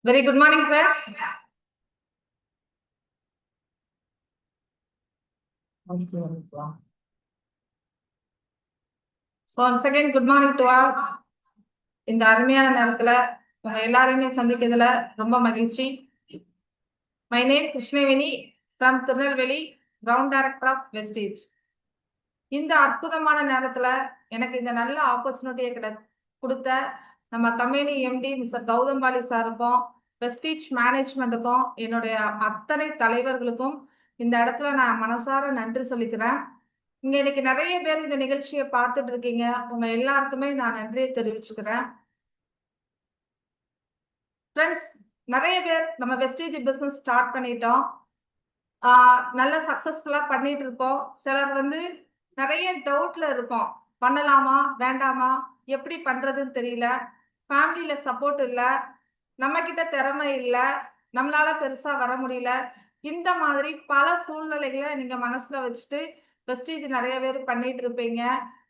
Very good morning, friends. So once again, good morning to all. இந்த அருமையான நேரத்துல உங்க எல்லாரையுமே சந்திக்கிறதுல ரொம்ப மகிழ்ச்சி. My name Krishnaveni from Tirunelveli, ground director of wastage. இந்த அற்புதமான நேரத்துல எனக்கு இந்த நல்ல ஆப்பர்ச்சுனிட்டியை கொடுத்த நம்ம கம்பெனி எம்டி மிஸ்டர் கௌதம்பாலி சாருக்கும் வெஸ்டேஜ் மேனேஜ்மெண்ட்டுக்கும் என்னுடைய அத்தனை தலைவர்களுக்கும் இந்த இடத்துல நான் மனசார நன்றி சொல்லிக்கிறேன். இங்க இன்னைக்கு நிறைய பேர் இந்த நிகழ்ச்சியை பார்த்துட்டு இருக்கீங்க. உங்க எல்லாருக்குமே நான் நன்றியை தெரிவிச்சுக்கிறேன். ஃப்ரெண்ட்ஸ், நிறைய பேர் நம்ம வெஸ்டேஜ் பிசினஸ் ஸ்டார்ட் பண்ணிட்டோம். நல்ல சக்சஸ்ஃபுல்லா பண்ணிட்டு இருப்போம். சிலர் நிறைய டவுட்ல இருப்போம். பண்ணலாமா வேண்டாமா, எப்படி பண்றதுன்னு தெரியல, ஃபேமிலியில சப்போர்ட் இல்லை, நம்ம கிட்ட திறமை இல்லை, நம்மளால பெருசா வர முடியல. இந்த மாதிரி பல சூழ்நிலைகளை நீங்க மனசுல வச்சுட்டு வெஸ்டேஜ் நிறைய பேர் பண்ணிட்டு இருப்பீங்க.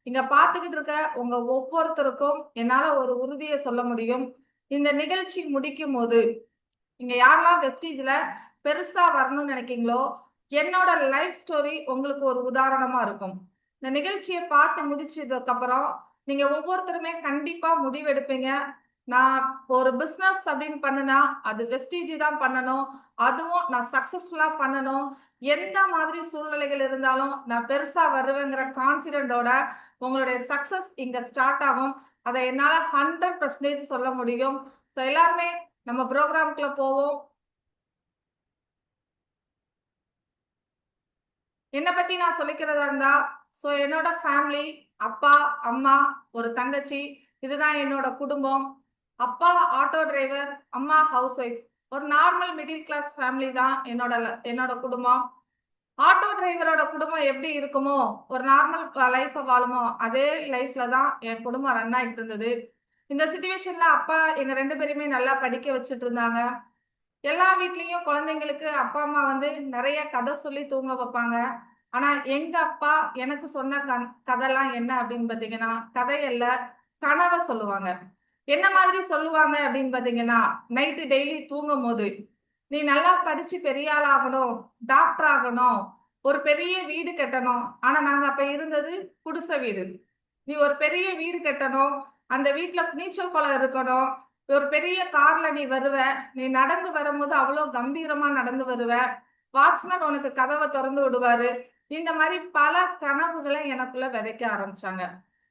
இங்க பார்த்துக்கிட்டு இருக்க உங்க ஒவ்வொருத்தருக்கும் என்னால ஒரு உறுதியை சொல்ல முடியும். இந்த நிகழ்ச்சி முடிக்கும் போது நீங்க யாரெல்லாம் வெஸ்டேஜ்ல பெருசா வரணும்னு நினைக்கீங்களோ, என்னோட லைஃப் ஸ்டோரி உங்களுக்கு ஒரு உதாரணமா இருக்கும். இந்த நிகழ்ச்சியை பார்த்து முடிச்சதுக்கு அப்புறம் நீங்க ஒவ்வொருத்தருமே கண்டிப்பா முடிவெடுப்பீங்க. நான் ஒரு பிசினஸ் அப்படின்னு பண்ணுனா அது வெஸ்டேஜ் தான் பண்ணணும், அதுவும் நான் சக்சஸ்ஃபுல்லா பண்ணணும், எந்த மாதிரி சூழ்நிலைகள் இருந்தாலும் நான் பெருசா வருவேங்கிற கான்பிடென்டோட உங்களுடைய சக்சஸ் இங்க ஸ்டார்ட் ஆகும். அதை என்னால 100% சொல்ல முடியும். ஸோ எல்லாருமே நம்ம ப்ரோக்ராம்குள்ள போவோம். என்னை பத்தி நான் சொல்லிக்கிறதா இருந்தா, ஸோ என்னோட ஃபேமிலி, அப்பா, அம்மா, ஒரு தங்கச்சி, இதுதான் என்னோட குடும்பம். அப்பா ஆட்டோ டிரைவர், அம்மா ஹவுஸ் ஒய்ஃப். ஒரு நார்மல் மிடில் கிளாஸ் ஃபேமிலி தான் என்னோட குடும்பம். ஆட்டோ டிரைவரோட குடும்பம் எப்படி இருக்குமோ, ஒரு நார்மல் லைஃப் வாழுமோ, அதே லைஃப்ல தான் என் குடும்பம் ரன் ஆகிட்டு இருந்தது. இந்த சிச்சுவேஷன்ல அப்பா எங்க 2 பேருமே நல்லா படிக்க வச்சுட்டு இருந்தாங்க. எல்லா வீட்லயும் குழந்தைங்களுக்கு அப்பா அம்மா நிறைய கதை சொல்லி தூங்க வைப்பாங்க. ஆனா எங்க அப்பா எனக்கு சொன்ன கதைலாம் என்ன அப்படின்னு பாத்தீங்கன்னா, கதையல்ல, கனவை சொல்லுவாங்க. என்ன மாதிரி சொல்லுவாங்க அப்படின்னு பாத்தீங்கன்னா, நைட்டு டெய்லி தூங்கும் போது, நீ நல்லா படிச்சு பெரிய ஆள் ஆகணும், டாக்டர் ஆகணும், ஒரு பெரிய வீடு கட்டணும். ஆனா நாங்க அப்ப இருந்தது குடிசை வீடு. நீ ஒரு பெரிய வீடு கட்டணும், அந்த வீட்டுல நீச்சல் குளம் இருக்கணும், ஒரு பெரிய கார்ல நீ வருவ, நீ நடந்து வரும்போது அவ்வளோ கம்பீரமா நடந்து வருவ, வாட்ச்மேன் உனக்கு கதவை திறந்து விடுவாரு. இந்த மாதிரி பல கனவுகளை எனக்குள்ள விதைக்க ஆரம்பிச்சாங்க.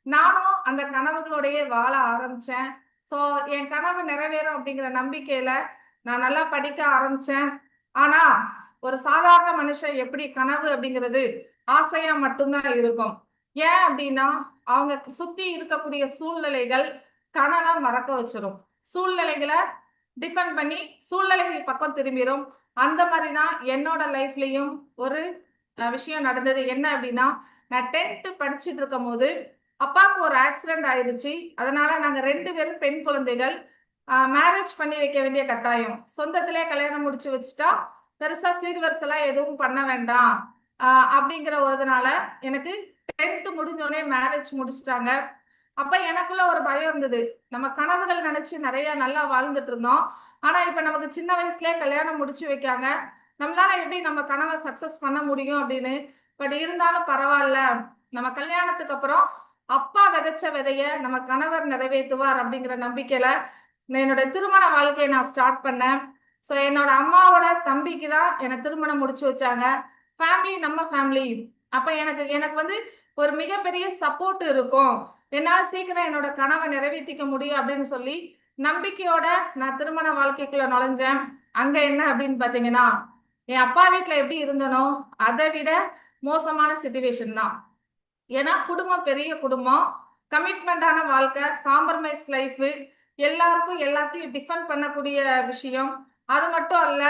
நானும் அந்த கனவுகளோடையே வாழ ஆரம்பிச்சேன். ஸோ என் கனவு நிறைவேறும் அப்படிங்கிற நம்பிக்கையில நான் நல்லா படிக்க ஆரம்பிச்சேன். ஆனா ஒரு சாதாரண மனுஷன் எப்படி கனவு அப்படிங்கிறது ஆசையா மட்டும்தான் இருக்கும். ஏன் அப்படின்னா அவங்க சுத்தி இருக்கக்கூடிய சூழ்நிலைகள் கனவை மறக்க வச்சிரும். சூழ்நிலைகளை டிஃபெண்ட் பண்ணி சூழ்நிலைகள் பக்கம் திரும்பிடும். அந்த மாதிரி தான் என்னோட லைஃப்லயும் ஒரு விஷயம் நடந்தது. என்ன அப்படின்னா, நான் 10th படிச்சுட்டு இருக்கும் போது அப்பாவுக்கு ஒரு ஆக்சிடென்ட் ஆயிருச்சு. அதனால நாங்க 2 பேரும் பெண் குழந்தைகள். மேரேஜ் பண்ணி வைக்க வேண்டிய கட்டாயம். சொந்தத்திலே கல்யாணம் முடிச்சு வச்சுட்டா பெருசா சீர்வரிசெல்லாம் எதுவும் பண்ண வேண்டாம் அப்படிங்கிற ஒருதுனால எனக்கு 10th முடிஞ்சோடனே மேரேஜ் முடிச்சுட்டாங்க. அப்ப எனக்குள்ள ஒரு பயம் இருந்தது. நம்ம கனவுகள் நினைச்சு நிறைய நல்லா வாழ்ந்துட்டு இருந்தோம். ஆனா இப்ப நமக்கு சின்ன வயசுலயே கல்யாணம் முடிச்சு வைக்காங்க. நம்மளால எப்படி நம்ம கனவை சக்சஸ் பண்ண முடியும் அப்படின்னு. பட் இருந்தாலும் பரவாயில்ல, நம்ம கல்யாணத்துக்கு அப்புறம் அப்பா விதைச்ச விதைய நம்ம கணவர் நிறைவேற்றுவார் அப்படிங்கிற நம்பிக்கையில என்னோட திருமண வாழ்க்கையை நான் ஸ்டார்ட் பண்ணேன். ஸோ என்னோட அம்மாவோட தம்பிக்கு தான் என்னை திருமணம் முடிச்சு வச்சாங்க. ஃபேமிலி நம்ம ஃபேமிலி. அப்ப எனக்கு எனக்கு ஒரு மிகப்பெரிய சப்போர்ட் இருக்கும். என்னால் சீக்கிரம் என்னோட கனவை நிறைவேற்றிக்க முடியும் அப்படின்னு சொல்லி நம்பிக்கையோட நான் திருமண வாழ்க்கைக்குள்ள நுழைஞ்சேன். அங்க என்ன அப்படின்னு பாத்தீங்கன்னா, என் அப்பா வீட்டுல எப்படி இருந்தனோ அதை விட மோசமான சிச்சுவேஷன் தான். ஏன்னா குடும்பம் பெரிய குடும்பம், கமிட்மெண்டான வாழ்க்கை, காம்ப்ரமைஸ் லைஃப், எல்லாருக்கும் எல்லாத்தையும் டிஃபெண்ட் பண்ணக்கூடிய விஷயம். அது மட்டும் அல்ல,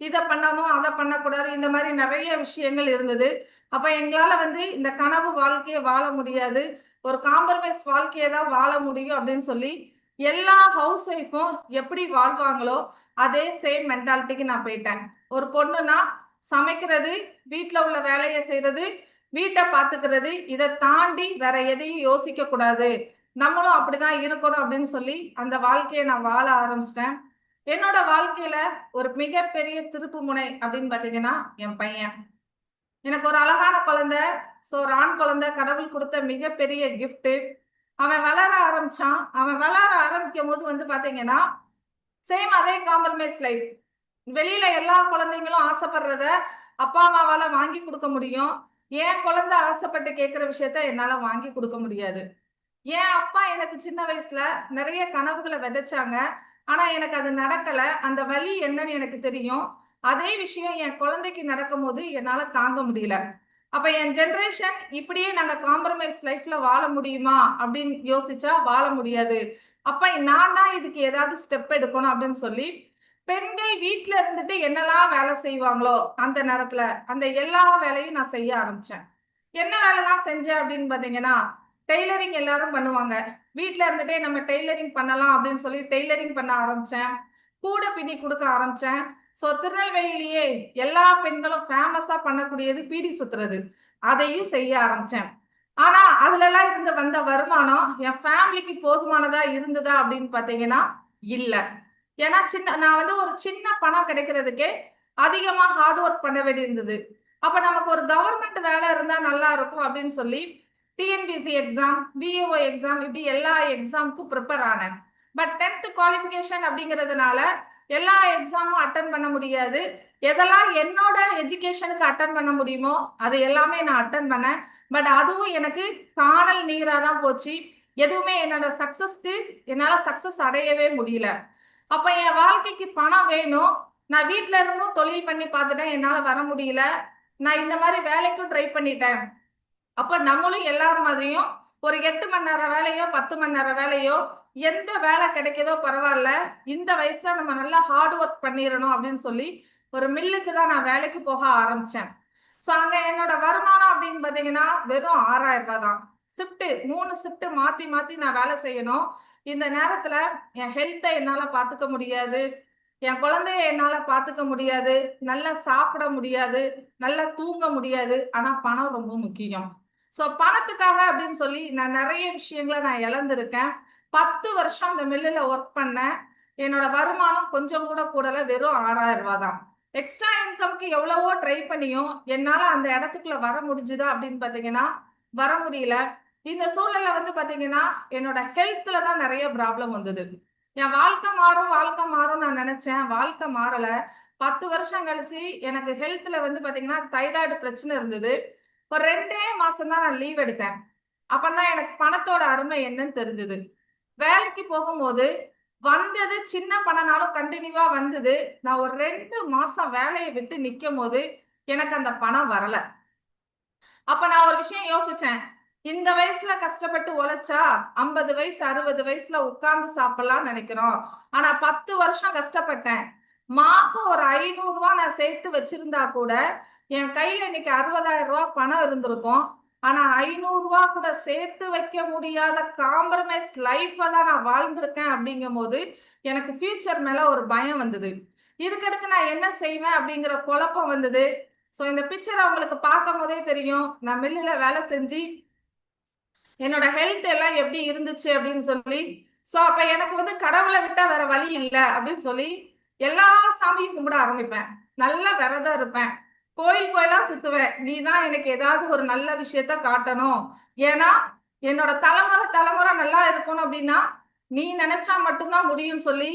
இதை பண்ணணும் அதை பண்ணக்கூடாது, இந்த மாதிரி நிறைய விஷயங்கள் இருந்தது. அப்ப எங்களால இந்த கனவு வாழ்க்கையை வாழ முடியாது, ஒரு காம்ப்ரமைஸ் வாழ்க்கையை தான் வாழ முடியும் அப்படின்னு சொல்லி எல்லா ஹவுஸ் ஒய்ஃபும் எப்படி வாழ்வாங்களோ அதே சேம் மென்டாலிட்டிக்கு நான் போயிட்டேன். ஒரு பொண்ணுனா சமைக்கிறது, வீட்டுல உள்ள வேலையை செய்யறது, வீட்டை பாத்துக்கிறது, இதை தாண்டி வேற எதையும் யோசிக்க கூடாது, நம்மளும் அப்படிதான் இருக்கணும் அப்படின்னு சொல்லி அந்த வாழ்க்கையை நான் வாழ ஆரம்பிச்சிட்டேன். என்னோட வாழ்க்கையில ஒரு மிகப்பெரிய திருப்பு முனை அப்படின்னு பாத்தீங்கன்னா என் பையன். எனக்கு ஒரு அழகான குழந்தை. ஸோ ஒரு ஆண் குழந்தை கடவுள் கொடுத்த மிகப்பெரிய gift. அவன் வளர ஆரம்பிச்சான். அவன் வளர ஆரம்பிக்கும் போது வந்து பாத்தீங்கன்னா சேம் அதே காம்ப்ரமைஸ் லைஃப். வெளியில எல்லா குழந்தைங்களும் ஆசைப்படுறத அப்பா அம்மாவால வாங்கி கொடுக்க முடியும். என் குழந்தை ஆசைப்பட்டு கேட்கிற விஷயத்த என்னால வாங்கி கொடுக்க முடியாது. என் அப்பா எனக்கு சின்ன வயசுல நிறைய கனவுகளை விதைச்சாங்க. ஆனா எனக்கு அது நடக்கல. அந்த வலி என்னன்னு எனக்கு தெரியும். அதே விஷயம் என் குழந்தைக்கு நடக்கும்போது என்னால தாங்க முடியல. அப்ப என் ஜெனரேஷன் இப்படியே நாங்க காம்ப்ரமைஸ் லைஃப்ல வாழ முடியுமா அப்படின்னு யோசிச்சா வாழ முடியாது. அப்ப நான் தான் இதுக்கு ஏதாவது ஸ்டெப் எடுக்கணும் அப்படின்னு சொல்லி பெண்கள் வீட்ல இருந்துட்டு என்னெல்லாம் வேலை செய்வாங்களோ அந்த நேரத்துல அந்த எல்லா வேலையும் நான் செய்ய ஆரம்பிச்சேன். என்ன வேலைலாம் செஞ்சேன் அப்படின்னு பாத்தீங்கன்னா, டெய்லரிங் எல்லாரும் பண்ணுவாங்க. வீட்ல இருந்துட்டே நம்ம டெய்லரிங் பண்ணலாம் அப்படின்னு சொல்லி டெய்லரிங் பண்ண ஆரம்பிச்சேன். கூட பின்னி கொடுக்க ஆரம்பிச்சேன். ஸோ திருநெல்வேலியிலேயே எல்லா பெண்களும் ஃபேமஸா பண்ணக்கூடியது பீடி சுத்துறது. அதையும் செய்ய ஆரம்பிச்சேன். ஆனா அதுலலாம் இருந்து வந்த வருமானம் என் ஃபேமிலிக்கு போதுமானதா இருந்ததா அப்படின்னு பாத்தீங்கன்னா இல்ல. ஏன்னா நான் வந்து ஒரு சின்ன பணம் கிடைக்கிறதுக்கே அதிகமா ஹார்ட் ஒர்க் பண்ண வேண்டியிருந்தது. அப்ப நமக்கு ஒரு கவர்மெண்ட் வேலை இருந்தா நல்லா இருக்கும் அப்படின்னு சொல்லி டிஎன்பிசி எக்ஸாம், பிஏஓ எக்ஸாம் இப்படி எல்லா எக்ஸாமுக்கும் ப்ரிப்பேர் ஆனேன். பட் 10th குவாலிஃபிகேஷன் அப்படிங்கிறதுனால எல்லா எக்ஸாமும் அட்டன் பண்ண முடியாது. எதெல்லாம் என்னோட எஜுகேஷனுக்கு அட்டன் பண்ண முடியுமோ அது எல்லாமே நான் அட்டன் பண்ணேன். பட் அதுவும் எனக்கு காணல் நீரா தான் போச்சு. எதுவுமே என்னோட சக்சஸ்க்கு என்னால சக்சஸ் அடையவே முடியல. அப்ப என் வாழ்க்கைக்கு பணம் வேணும். நான் வீட்ல இருந்தும் தொழில் பண்ணி பார்த்துட்டேன். என்னால வர முடியல. நான் இந்த மாதிரி வேலைக்கும் ட்ரை பண்ணிட்டேன். அப்ப நம்மளும் எல்லாரும் மாதிரியும் ஒரு 8 மணி நேரம் வேலையோ 10 மணி நேரம் வேலையோ எந்த வேலை கிடைக்குதோ பரவாயில்ல, இந்த வயசுல நம்ம நல்லா ஹார்ட் ஒர்க் பண்ணிடணும் அப்படின்னு சொல்லி ஒரு மில்லுக்கு தான் நான் வேலைக்கு போக ஆரம்பிச்சேன். ஸோ அங்க என்னோட வருமானம் அப்படின்னு பாத்தீங்கன்னா வெறும் 6,000 ரூபாய் தான். ஷிஃப்ட் 3 ஷிஃப்ட் மாத்தி மாத்தி நான் வேலை செய்யணும். இந்த நேரத்துல என் ஹெல்த்தை என்னால பாத்துக்க முடியாது. என் குழந்தைய என்னால பாத்துக்க முடியாது. நல்லா சாப்பிட முடியாது. நல்லா தூங்க முடியாது. ஆனா பணம் ரொம்ப முக்கியம். ஸோ பணத்துக்காக அப்படின்னு சொல்லி நான் நிறைய விஷயங்களை நான் இழந்திருக்கேன். 10 வருஷம் அந்த மில்லுல ஒர்க் பண்ணேன். என்னோட வருமானம் கொஞ்சம் கூட கூடல, வெறும் 6,000 ரூபாய் தான். எக்ஸ்ட்ரா இன்கம்க்கு எவ்வளவோ ட்ரை பண்ணியும் என்னால அந்த இடத்துக்குள்ள வர முடிஞ்சுதா அப்படின்னு பாத்தீங்கன்னா வர முடியல. இந்த சூழல்ல வந்து பாத்தீங்கன்னா என்னோட ஹெல்த்ல தான் நிறைய ப்ராப்ளம் வந்தது. என் வாழ்க்கை மாறும் வாழ்க்கை மாறும் நான் நினைச்சேன். வாழ்க்கை மாறல. 10 வருஷம் கழிச்சு எனக்கு ஹெல்த்ல வந்து பாத்தீங்கன்னா தைராய்டு பிரச்சனை இருந்தது. ஒரு 2 மாசம் தான் நான் லீவ் எடுத்தேன். அப்பதான் எனக்கு பணத்தோட அருமை என்னன்னு தெரிஞ்சது. வேலைக்கு போகும்போது வந்தது சின்ன பணம்னாலும் கண்டினியூவா வந்தது. நான் ஒரு 2 மாசம் வேலையை விட்டு நிக்கும் போது எனக்கு அந்த பணம் வரல. அப்ப நான் ஒரு விஷயம் யோசிச்சேன். இந்த வயசுல கஷ்டப்பட்டு உழைச்சா 50 வயசு 60 வயசுல உட்கார்ந்து சாப்பிடலாம் நினைக்கிறோம். ஆனா 10 வருஷம் கஷ்டப்பட்டேன். மாசம் ஒரு 500 ரூபாய் நான் சேர்த்து வச்சிருந்தா கூட என் கையில இன்னைக்கு 60,000 ரூபாய் பணம் இருந்திருக்கும். ஆனா 500 ரூபாய் கூட சேர்த்து வைக்க முடியாத காம்ப்ரமைஸ் லைஃப தான் நான் வாழ்ந்திருக்கேன். அப்படிங்கும் போது எனக்கு ஃபியூச்சர் மேல ஒரு பயம் வந்தது. இதுக்கடுத்து நான் என்ன செய்வேன் அப்படிங்கிற குழப்பம் வந்தது. ஸோ இந்த பிக்சரை உங்களுக்கு பார்க்கும் போதே தெரியும். நான் மில்லுல வேலை செஞ்சு என்னோட ஹெல்த் எல்லாம் எப்படி இருந்துச்சு அப்படின்னு சொல்லி. ஸோ அப்ப எனக்கு வந்து கடவுளை விட்டா வேற வழி இல்லை அப்படின்னு சொல்லி எல்லா சாமியும் கும்பிட ஆரம்பிப்பேன். நல்ல விரதம் இருப்பேன். கோயில் கோயிலா சுத்துவேன். நீ தான் எனக்கு ஏதாவது ஒரு நல்ல விஷயத்த காட்டணும். ஏன்னா என்னோட தலைமுறை தலைமுறை நல்லா இருக்கணும் அப்படின்னா நீ நினைச்சா மட்டும்தான் முடியும்னு சொல்லி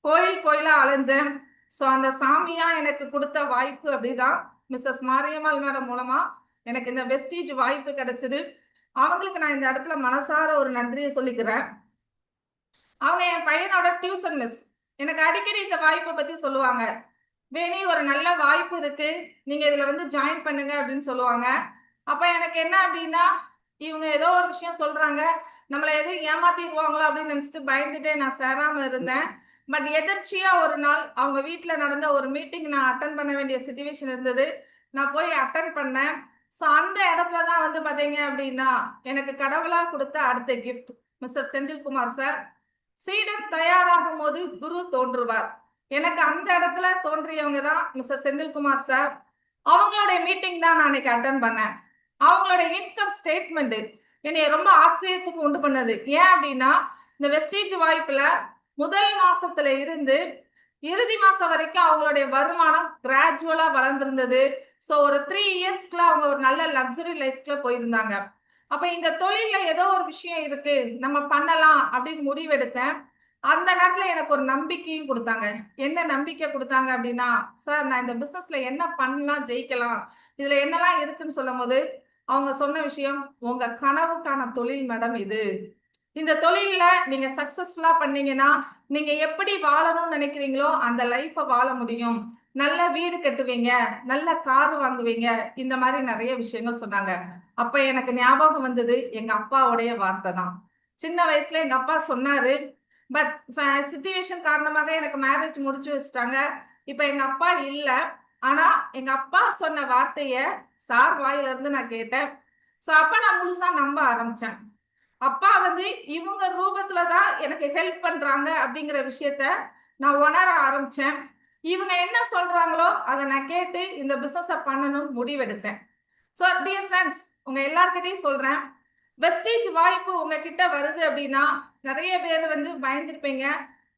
கோயில் கோயிலா அலைஞ்சேன். ஸோ அந்த சாமியா எனக்கு கொடுத்த வாய்ப்பு அப்படிதான் மிஸ்ஸஸ் மாரியம்மாள் மேடம் மூலமா எனக்கு இந்த வெஸ்டீஜ் வாய்ப்பு கிடைச்சது. அவங்களுக்கு நான் இந்த இடத்துல மனசார ஒரு நன்றியை சொல்லிக்கிறேன். அவங்க என் பையனோட டியூஷன் மிஸ். எனக்கு அடிக்கடி இந்த வாய்ப்பை பத்தி சொல்லுவாங்க. வேணி ஒரு நல்ல வாய்ப்பு இருக்கு, நீங்க இதுல வந்து ஜாயின் பண்ணுங்க அப்படின்னு சொல்லுவாங்க. அப்ப எனக்கு என்ன அப்படின்னா இவங்க ஏதோ ஒரு விஷயம் சொல்றாங்க, நம்மளை எதுவும் ஏமாத்திடுவாங்களோ அப்படின்னு நினைச்சிட்டு பயந்துட்டே நான் சேராம இருந்தேன். பட் எதிர்ச்சியா ஒரு நாள் அவங்க வீட்டுல நடந்த ஒரு மீட்டிங் நான் அட்டன் பண்ண வேண்டிய சுச்சுவேஷன் இருந்தது. நான் போய் அட்டன் பண்ணேன். ஸோ அந்த இடத்துல தான் வந்து பாத்தீங்க அப்படின்னா எனக்கு கடவுளா கொடுத்த அடுத்த கிஃப்ட் மிஸ்டர் செந்தில்குமார் சார். சீடன் தயாராகும் போது குரு தோன்றுவார். எனக்கு அந்த இடத்துல தோன்றியவங்க தான் மிஸ்டர் செந்தில்குமார் சார். அவங்களுடைய மீட்டிங் தான் நான் அன்னைக்கு அட்டன் பண்ணேன். அவங்களோட இன்கம் ஸ்டேட்மெண்ட் என்னைய ரொம்ப ஆச்சரியத்துக்கு உண்டு பண்ணது. ஏன் அப்படின்னா இந்த வெஸ்டீஜ் வாய்ப்புல முதல் மாசத்துல இருந்து இறுதி மாசம் வரைக்கும் அவங்களுடைய வருமானம் கிராஜுவலா வளர்ந்திருந்தது. ஸோ ஒரு 3 இயர்ஸ்க்குள்ள அவங்க ஒரு நல்ல லக்ஸரி லைஃப்க்குள்ள போயிருந்தாங்க. அப்ப இந்த தொழில்ல ஏதோ ஒரு விஷயம் இருக்கு, நம்ம பண்ணலாம் அப்படின்னு முடிவெடுத்தேன். அந்த நேரத்துல எனக்கு ஒரு நம்பிக்கையும் குடுத்தாங்க. என்ன நம்பிக்கை குடுத்தாங்க அப்படின்னா, "சார் நான் இந்த பிசினஸ்ல என்ன பண்ணலாம் ஜெயிக்கலாம்? இதுல என்னலாம் இருக்குன்னு" சொல்லும்போது, அவங்க சொன்ன விஷயம், "உங்க கனவுக்கான தொழில் மேடம் இது. இந்த தொழில்ல நீங்க சக்சஸ்ஃபுல்லா பண்ணீங்கன்னா, நீங்க எப்படி வாழணும்னு நினைக்கிறீங்களோ, அந்த லைஃப வாழ முடியும். நல்ல வீடு கட்டுவீங்க, நல்ல கார் வாங்குவீங்க." இந்த மாரி நெறைய விஷயங்கள் சொன்னாங்க. அப்ப எனக்கு ஞாபகம் வந்தது எங்க அப்பாவுடைய வார்த்தை தான். சின்ன வயசுல எங்க அப்பா சொன்னாரு. பட் சிச்சுவேஷன் காரணமாக எனக்கு மேரேஜ் முடிச்சு வச்சுட்டாங்க. இப்ப எங்க அப்பா இல்ல. ஆனா, எங்க அப்பா சொன்ன வார்த்தைய சார் வாயில இருந்து நான் கேட்டேன். சோ அப்ப நான் முழுசா நம்ப ஆரம்பிச்சேன். அப்பா வந்து இவங்க ரூபத்துல தான் எனக்கு ஹெல்ப் பண்றாங்க அப்படிங்கிற விஷயத்த நான் உணர ஆரம்பிச்சேன். இவங்க என்ன சொல்றாங்களோ அத நான் கேட்டு இந்த பிசினஸ பண்ணணும்னு முடிவெடுத்தேன். ஸோ டியர் ஃப்ரெண்ட்ஸ், உங்க எல்லார்கிட்டயும் சொல்றேன். வெஸ்டேஜ் வாய்ப்பு உங்ககிட்ட வருது அப்படின்னா, நெறைய பேர் வந்து பயந்திருப்பீங்க.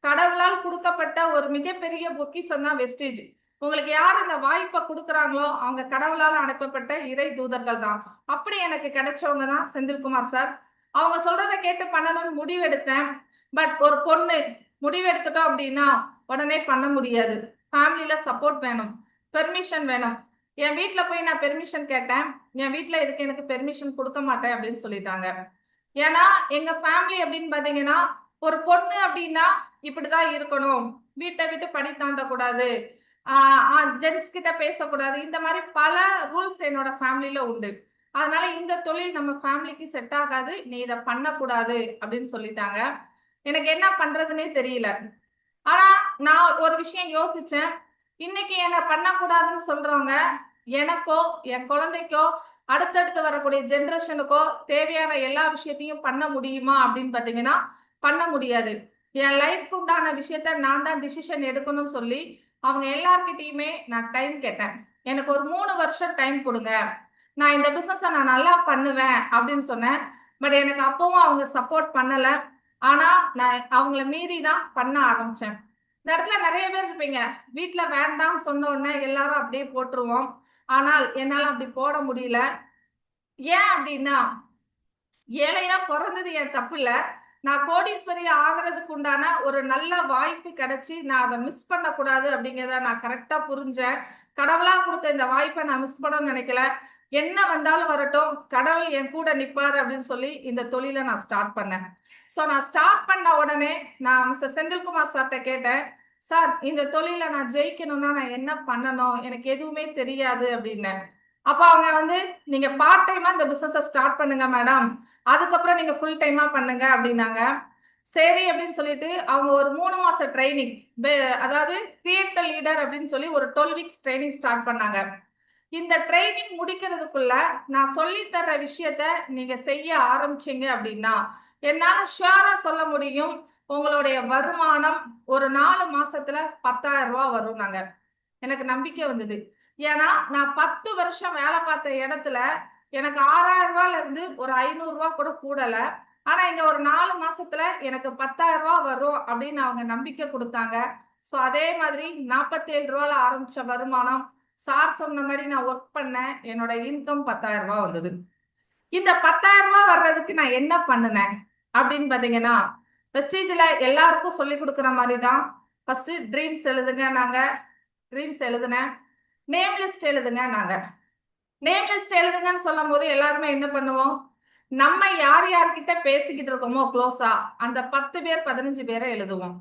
கடவுளால் குடுக்கப்பட்ட ஒரு மிகப்பெரிய பொக்கிஷம் தான் வெஸ்டேஜ். உங்களுக்கு யார் இந்த வாய்ப்ப குடுக்குறாங்களோ, அவங்க கடவுளால அனுப்பப்பட்ட இறை தூதர்கள் தான். அப்படி எனக்கு கிடைச்சவங்க தான் செந்தில்குமார் சார். அவங்க சொல்றத கேட்டு பண்ணணும்னு முடிவெடுத்தேன். பட் ஒரு பொண்ணு முடிவெடுத்துட்டோம் அப்படின்னா, உடனே பண்ண முடியாது. ஃபேமிலில சப்போர்ட் வேணும். பெர்மிஷன் வேணும். என் வீட்ல போய் நான் பெர்மிஷன் கேட்டேன். என் வீட்ல இதுக்கு எனக்கு பெர்மிஷன் குடுக்க மாட்டேன் அப்படின்னு சொல்லிட்டாங்க. ஏன்னா, எங்க ஃபேமிலி அப்படின்னு பார்த்தீங்கன்னா, ஒரு பொண்ணு அப்படின்னா இப்படிதான் இருக்கணும். வீட்ட விட்டு படி தாண்டக்கூடாது. ஆ ஜென்ட்ஸ் கிட்ட பேசக்கூடாது. இந்த மாரி பல ரூல்ஸ் என்னோட ஃபேமிலில உண்டு. அதனால இந்த தொழில் நம்ம ஃபேமிலிக்கு செட் ஆகாது. நீ இத பண்ணக்கூடாது அப்படின்னு சொல்லிட்டாங்க. எனக்கு என்ன பண்றதுன்னே தெரியல. ஆனா, நான் ஒரு விஷயம் யோசிச்சேன். இன்னைக்கு என்ன பண்ணக்கூடாதுன்னு சொல்றவங்க, எனக்கோ, என் குழந்தைக்கோ, அடுத்தடுத்து வரக்கூடிய ஜெனரேஷனுக்கோ தேவையான எல்லா விஷயத்தையும் பண்ண முடியுமா அப்படின்னு பார்த்தீங்கன்னா, பண்ண முடியாது. என் லைஃப்க்கு உண்டான விஷயத்த நான் தான் டிசிஷன் எடுக்கணும்னு சொல்லி, அவங்க எல்லார்கிட்டயுமே நான் டைம் கேட்டேன். எனக்கு ஒரு 3 வருஷம் டைம் குடுங்க. நான் இந்த பிசினஸ நான் நல்லா பண்ணுவேன் அப்படின்னு சொன்னேன். பட் எனக்கு அப்பவும் அவங்க சப்போர்ட் பண்ணல. ஆனா, நான் அவங்கள மீறி தான் பண்ண ஆரம்பிச்சேன். இந்த இடத்துல நெறைய பேர் இருப்பீங்க. வீட்ல வேண்டான்னு சொன்ன உடனே எல்லாரும் அப்படியே போட்டுருவோம். ஆனால் என்னால அப்படி போட முடியல. ஏன் அப்படின்னா, ஏழையா பொறந்தது என் தப்பில்ல. நான் கோடீஸ்வரி ஆகுறதுக்கு உண்டான ஒரு நல்ல வாய்ப்பு கிடைச்சு, நான் அத மிஸ் பண்ணக்கூடாது அப்படிங்கிறத நான் கரெக்ட்டா புரிஞ்சேன். கடவுளா குடுத்த இந்த வாய்ப்ப நான் மிஸ் பண்ணணும்னு நெனைக்கல. என்ன வந்தாலும் வரட்டும், கடவுள் என் கூட நிப்பாரு அப்படின்னு சொல்லி இந்த தொழில நான் ஸ்டார்ட் பண்ணேன். ஸோ நான் ஸ்டார்ட் பண்ண உடனே நான் மிஸ்டர் செந்தில்குமார் சார்ட்ட கேட்டேன். "சார், இந்த தொழில்ல நான் ஜெயிக்கணும்னா நான் என்ன பண்ணணும்? எனக்கு எதுவுமே தெரியாது" அப்படின்னேன். அப்ப அவங்க வந்து, "நீங்க பார்ட் டைமா இந்த பிசினஸ ஸ்டார்ட் பண்ணுங்க மேடம். அதுக்கப்புறம் நீங்க ஃபுல் டைமா பண்ணுங்க" அப்படின்னாங்க. சரி அப்படின்னு சொல்லிட்டு அவங்க ஒரு 3 மாச ட்ரெய்னிங் அதாவது கிரியேட் த லீடர் அப்படின்னு சொல்லி ஒரு 12 வீக்ஸ் ட்ரெய்னிங் ஸ்டார்ட் பண்ணாங்க. இந்த ட்ரெய்னிங் முடிக்கிறதுக்குள்ள நான் சொல்லி தர்ற விஷயத்த நீங்க செய்ய ஆரம்பிச்சீங்க அப்படின்னா, என்னால ஷூரா சொல்ல முடியும். உங்களுடைய வருமானம் ஒரு 4 மாசத்துல ரூ. 10,000 வரும்னாங்க. எனக்கு நம்பிக்கை வந்தது. ஏன்னா, நான் 10 வருஷம் வேலை பார்த்த இடத்துல, எனக்கு ரூ. 6,000ல இருந்து ஒரு ரூ. 500 கூட கூடல. ஆனா, இங்க ஒரு 4 மாசத்துல எனக்கு ரூ. 10,000 வரும் அப்படின்னு அவங்க நம்பிக்கை குடுத்தாங்க. ஸோ, அதே மாதிரி ரூ. 47ல ஆரம்பிச்ச வருமானம், சார் சொன்ன மாரி நான் ஒர்க் பண்ணேன். என்னோட இன்கம் ரூ. 10,000 வந்தது. இந்த ரூ. 10,000 வர்றதுக்கு நான் என்ன பண்ணுனேன்? அப்படின்னு பார்த்தீங்கன்னா, வெஸ்டீஜ்ல எல்லாருக்கும் சொல்லிக் குடுக்குற மாரி தான். ஃபர்ஸ்ட் ட்ரீம்ஸ் எழுதுங்கன்னாங்க. ட்ரீம்ஸ் எழுதுனேன். நேம் லிஸ்ட் எழுதுங்கன்னாங்க. நேம் லிஸ்ட் எழுதுங்கன்னு சொல்லும்போது எல்லாருமே என்ன பண்ணுவோம்? நம்ம யார் யார்கிட்ட பேசிக்கிட்டு இருக்கோமோ குளோஸா, அந்த 10 பேர், 15 பேர எழுதுவோம்.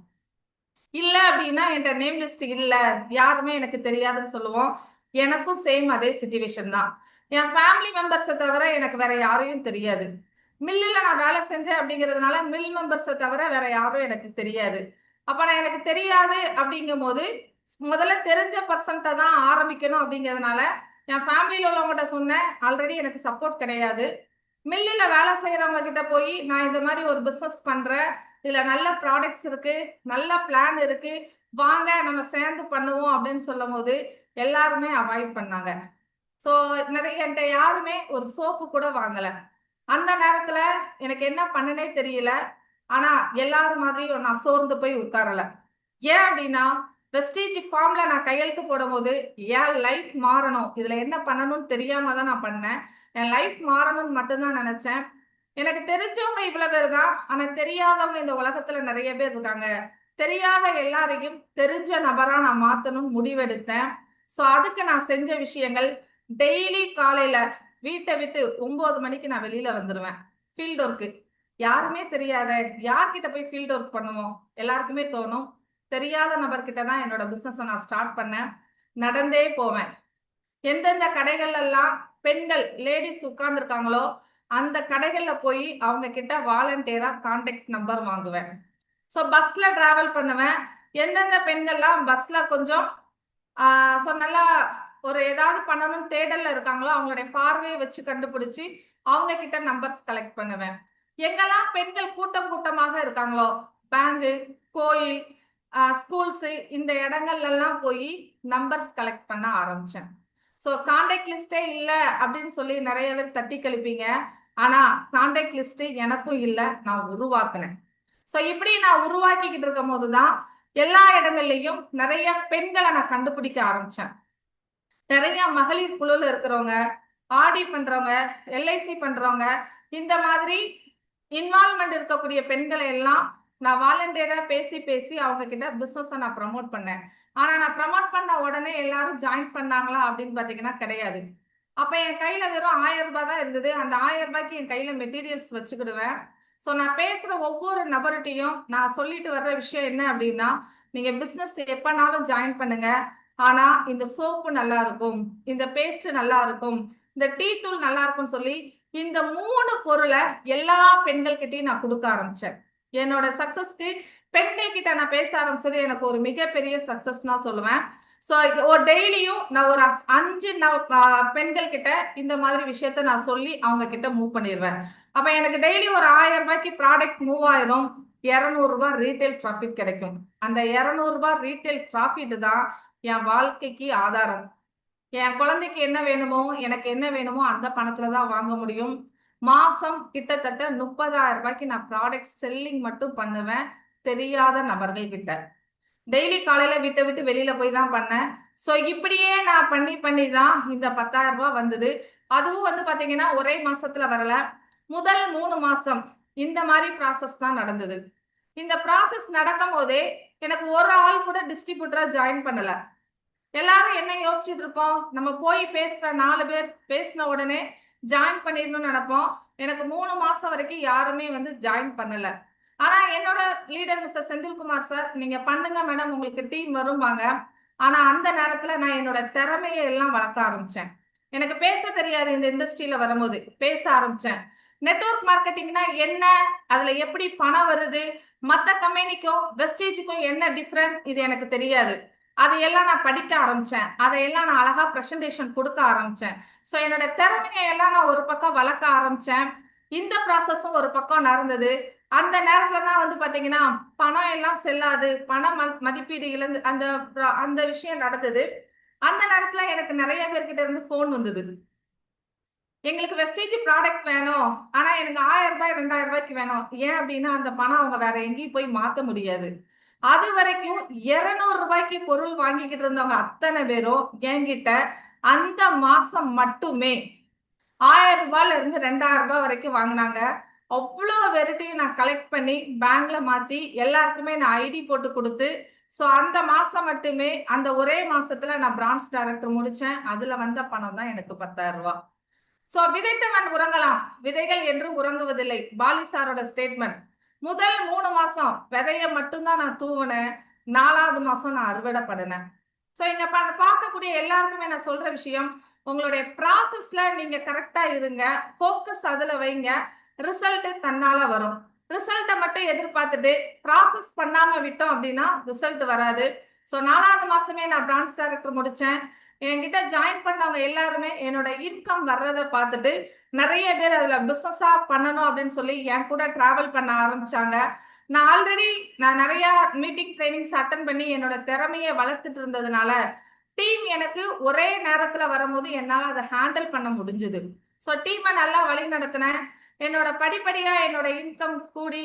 இல்ல அப்டின்னா, என்ட்ட நேம் லிஸ்ட் இல்ல. யாருமே எனக்கு தெரியாதுன்னு சொல்லுவோம். எனக்கும் சேம் அதே சிச்சுவேஷன் தான். என் ஃபேமிலி மெம்பர்ஸ தவிர எனக்கு வேற யாரையும் தெரியாது. மில்லுல நான் வேலை செஞ்சேன் அப்டிங்கிறதுனால, மில் மெம்பர்ஸ தவிர வேற யாரும் எனக்கு தெரியாது. அப்ப நான் எனக்கு தெரியாது அப்டிங்கும்போது, முதல்ல தெரிஞ்ச பெர்சன்ட்ட தான் ஆரம்பிக்கணும் அப்டிங்கிறதுனால, என் ஃபேமிலில உள்ளவங்கட்ட சொன்னேன். ஆல்ரெடி எனக்கு சப்போர்ட் கிடையாது. மில்லுல வேலை செய்றவங்க கிட்ட போய், நான் இந்த மாரி ஒரு பிசினஸ் பண்றேன். இதுல நல்ல ப்ராடக்ட்ஸ் இருக்கு. நல்ல பிளான் இருக்கு. வாங்க நம்ம சேர்ந்து பண்ணுவோம் அப்படின்னு சொல்லும்போது, எல்லாருமே அவாய்ட் பண்ணாங்க. ஸோ நிறைய என்ட்ட யாருமே ஒரு சோப்பு கூட வாங்கல. அந்த நேரத்துல எனக்கு என்ன பண்ணனே தெரியல. ஆனா எல்லாரும் மாதிரியும் நான் சோர்ந்து போய் உட்காரல. ஏன் அப்படின்னா, வெஸ்டீஜ் ஃபார்ம்ல நான் கையெழுத்து போடும்போது என் லைஃப் மாறணும், இதுல என்ன பண்ணணும்னு தெரியாம தான் நான் பண்ணேன். என் லைஃப் மாறணும்னு மட்டும்தான் நினைச்சேன். எனக்கு தெரிஞ்சவங்க இவ்வளவு பேர் தான், ஆனா தெரியாதவங்க இந்த உலகத்துல நிறைய பேர் இருக்காங்க. தெரியாத எல்லாரையும் தெரிஞ்ச நபரா நான் மாத்தணும்னு முடிவெடுத்தேன். ஸோ அதுக்கு நான் செஞ்ச விஷயங்கள், டெய்லி காலையில வீட்டை விட்டு 9 மணிக்கு நான் வெளியில வந்துடுவேன் ஃபீல்ட் ஒர்க்கு. யாருமே தெரியாத யார்கிட்ட போய் ஃபீல்ட் ஒர்க் பண்ணுவோம், எல்லாருக்குமே தோணும். தெரியாத நபர்கிட்ட தான் என்னோட பிசினஸை நான் ஸ்டார்ட் பண்ணேன். நடந்தே போவேன். எந்தெந்த கடைகள்ல எல்லாம் பெண்கள் லேடிஸ் உட்கார்ந்துருக்காங்களோ அந்த கடைகள்ல போய் அவங்க கிட்ட வாலண்டியரா கான்டாக்ட் நம்பர் வாங்குவேன். ஸோ பஸ்ல டிராவல் பண்ணுவேன். எந்தெந்த பெண்கள்லாம் பஸ்ல கொஞ்சம் ஸோ நல்லா ஒரு ஏதாவது பண்ணணும்னு தேடல்ல இருக்காங்களோ அவங்களுடைய பார்வையை வச்சு கண்டுபிடிச்சு அவங்க கிட்ட நம்பர்ஸ் கலெக்ட் பண்ணுவேன். எங்கெல்லாம் பெண்கள் கூட்டம் கூட்டமாக இருக்காங்களோ, பேங்கு, கோயில், ஸ்கூல்ஸ், இந்த இடங்கள்ல எல்லாம் போய் நம்பர்ஸ் கலெக்ட் பண்ண ஆரம்பிச்சேன். ஸோ கான்டாக்ட் லிஸ்டே இல்லை அப்படின்னு சொல்லி நிறைய பேர் தட்டி கழிப்பீங்க. ஆனா கான்டாக்ட் லிஸ்ட் எனக்கும் இல்லை, நான் உருவாக்குனேன். ஸோ இப்படி நான் உருவாக்கிக்கிட்டு இருக்கும் போதுதான் எல்லா இடங்கள்லயும் நிறைய பெண்களை நான் கண்டுபிடிக்க ஆரம்பிச்சேன். நிறைய மகளிர் குழுல இருக்கிறவங்க, ஆடி பண்றவங்க, எல்ஐசி பண்றவங்க, இந்த மாதிரி இன்வால்மெண்ட் இருக்கக்கூடிய பெண்களை எல்லாம் நான் வாலண்டியரா பேசி பேசி அவங்க கிட்ட பிசினஸ் நான் ப்ரமோட் பண்ணேன். ஆனா நான் ப்ரமோட் பண்ண உடனே எல்லாரும் ஜாயின் பண்ணாங்களா அப்படின்னு பாத்தீங்கன்னா கிடையாது. அப்ப என் கையில வெறும் 1000 ரூபாய் தான் இருந்தது. அந்த 1000 ரூபாய்க்கு என் கையில மெட்டீரியல்ஸ் வச்சுக்கிடுவேன். ஸோ நான் பேசுற ஒவ்வொரு நபர்கிட்டையும் நான் சொல்லிட்டு வர்ற விஷயம் என்ன அப்படின்னா, நீங்க பிசினஸ் எப்பனாலும் ஜாயின் பண்ணுங்க. ஆனா இந்த சோப்பு நல்லா இருக்கும், இந்த பேஸ்ட் நல்லா இருக்கும், இந்த டீ தூள் நல்லா இருக்கும்னு சொல்லி இந்த 3 பொருளை எல்லா பெண்கள் கிட்டையும் நான் கொடுக்க ஆரம்பிச்சேன். என்னோட சக்சஸ்க்கு பெண்கள் கிட்ட நான் பேச ஆரம்பிச்சது எனக்கு ஒரு மிகப்பெரிய சக்சஸ் நான் சொல்லுவேன். ஸோ ஒரு டெய்லியும் நான் ஒரு 5 பெண்கள் கிட்ட இந்த மாதிரி விஷயத்த நான் சொல்லி அவங்க கிட்ட மூவ் பண்ணிடுவேன். அப்ப எனக்கு டெய்லி ஒரு 1000 ரூபாய்க்கு ப்ராடக்ட் மூவ் ஆயிரும். 200 ரூபாய் ரீட்டைல் ப்ராஃபிட் கிடைக்கும். அந்த 200 ரூபாய் ரீட்டைல் ப்ராஃபிட் தான் என் வாழ்க்கைக்கு ஆதாரம். என் குழந்தைக்கு என்ன வேணுமோ, எனக்கு என்ன வேணுமோ அந்த பணத்துல தான் வாங்க முடியும். மாசம் கிட்டத்தட்ட 30,000 ரூபாய்க்கு நான் ப்ராடக்ட் செல்லிங் மட்டும் பண்ணுவேன் தெரியாத நபர்கள் கிட்ட. டெய்லி காலையில வீட்டை விட்டு வெளியில போய் தான் பண்ணேன். ஸோ இப்படியே நான் பண்ணி பண்ணி தான் இந்த 10,000 ரூபாய் வந்தது. அதுவும் வந்து பாத்தீங்கன்னா ஒரே மாசத்துல வரல. முதல் 3 மாசம் இந்த மாதிரி ப்ராசஸ் தான் நடந்தது. இந்த ப்ராசஸ் நடக்கும் போதே எனக்கு ஒரு ஆள் கூட டிஸ்ட்ரிபியூட்டரா ஜாயின் பண்ணல. எல்லாரும் என்ன யோசிச்சுட்டு இருப்போம், நம்ம போய் பேசுற 4 பேர் பேசின உடனே ஜாயின் பண்ணிடணும்னு நினைப்போம். எனக்கு 3 மாசம் வரைக்கும் யாருமே வந்து ஜாயின் பண்ணல. ஆனா என்னோட லீடர் மிஸ்டர் செந்தில்குமார் சார், நீங்க பண்ணுங்க மேடம், உங்களுக்கு டீம் வரும்பாங்க. ஆனா அந்த நேரத்துல நான் என்னோட திறமையை எல்லாம் வளர்க்க ஆரம்பிச்சேன். எனக்கு பேச தெரியாது இந்த இண்டஸ்ட்ரியில வரும்போது, பேச ஆரம்பிச்சேன். நெட்வொர்க் மார்க்கெட்டிங்னா என்ன, அதுல எப்படி பணம் வருது, மத்த கம்பெனிக்கும் வெஸ்டேஜுக்கும் என்ன டிஃபரண்ட், இது எனக்கு தெரியாது. அதையெல்லாம் நான் படிக்க ஆரம்பிச்சேன். அதையெல்லாம் நான் அழகா பிரசன்டேஷன் கொடுக்க ஆரம்பிச்சேன். ஸோ என்னோட திறமையை எல்லாம் நான் ஒரு பக்கம் வளர்க்க ஆரம்பிச்சேன். இந்த ப்ராசஸும் ஒரு பக்கம் நடந்தது. அந்த நேரத்துல தான் வந்து பாத்தீங்கன்னா பணம் எல்லாம் செல்லாது, பண மதிப்பீடு இழந்து அந்த விஷயம் நடந்தது. அந்த நேரத்துல எனக்கு நிறைய பேர்கிட்ட இருந்து போன் வந்தது. எங்களுக்கு வெஸ்டேஜ் ப்ராடக்ட் வேணும், ஆனா எனக்கு 1000 ரூபாய் 2000 ரூபாய்க்கு வேணும். ஏன் அப்படின்னா அந்த பணம் அவங்க வேற எங்கேயும் போய் மாத்த முடியாது. அது வரைக்கும் 200 ரூபாய்க்கு பொருள் வாங்கிக்கிட்டு இருந்தவங்க அத்தனை பேரும் என்கிட்ட அந்த மாசம் மட்டுமே 1000 ரூபாயில இருந்து 2000 ரூபாய் வரைக்கும் வாங்கினாங்க. அவ்வளோ வெரைட்டியும் நான் கலெக்ட் பண்ணி பேங்க்ல மாத்தி எல்லாருக்குமே நான் ஐடி போட்டு கொடுத்து, ஸோ அந்த மாசம் மட்டுமே அந்த ஒரே மாசத்துல நான் பிரான்ச் டைரக்டர் முடிச்சேன். அதுல வந்த பணம் தான் எனக்கு 10,000 ரூபாய். சோ விதைத்தவன் உறங்கலாம், விதைகள் என்று உறங்குவதில்லை, பாலி சாரோட ஸ்டேட்மெண்ட். முதல் 3 மாசம் விதைய மட்டும்தான் நான் தூவினேன். 4வது மாசம் நான் அறுவடை பண்ணினேன். சோ இங்க பார்க்கக்கூடிய எல்லாருக்குமே நான் சொல்ற விஷயம், உங்களுடைய ப்ராசஸ்ல நீங்க கரெக்டா இருங்க, ஃபோக்கஸ் அதுல வைங்க, ரிசல்ட் தன்னால வரும். ரிசல்ட்டை மட்டும் எதிர்பார்த்துட்டு ப்ராசஸ் பண்ணாம விட்டோம் அப்படின்னா ரிசல்ட் வராது. ஸோ 4வது மாசமே நான் பிரான்ச் டைரக்டர் முடிச்சேன். என்கிட்ட ஜாயின் பண்ணவங்க எல்லாருமே என்னோட இன்கம் வர்றதை பார்த்துட்டு நிறைய பேர் அதுல பிசினஸா பண்ணணும் அப்படின்னு சொல்லி என் கூட டிராவல் பண்ண ஆரம்பிச்சாங்க. நான் நிறைய மீட்டிங் ட்ரைனிங்ஸ் அட்டன் பண்ணி என்னோட திறமையை வளர்த்துட்டு இருந்ததுனால டீம் எனக்கு ஒரே நேரத்துல வரும்போது என்னால அதை ஹேண்டில் பண்ண முடிஞ்சது. ஸோ டீமை நல்லா வழி நடத்தினேன். என்னோட படிப்படியா என்னோட இன்கம் கூடி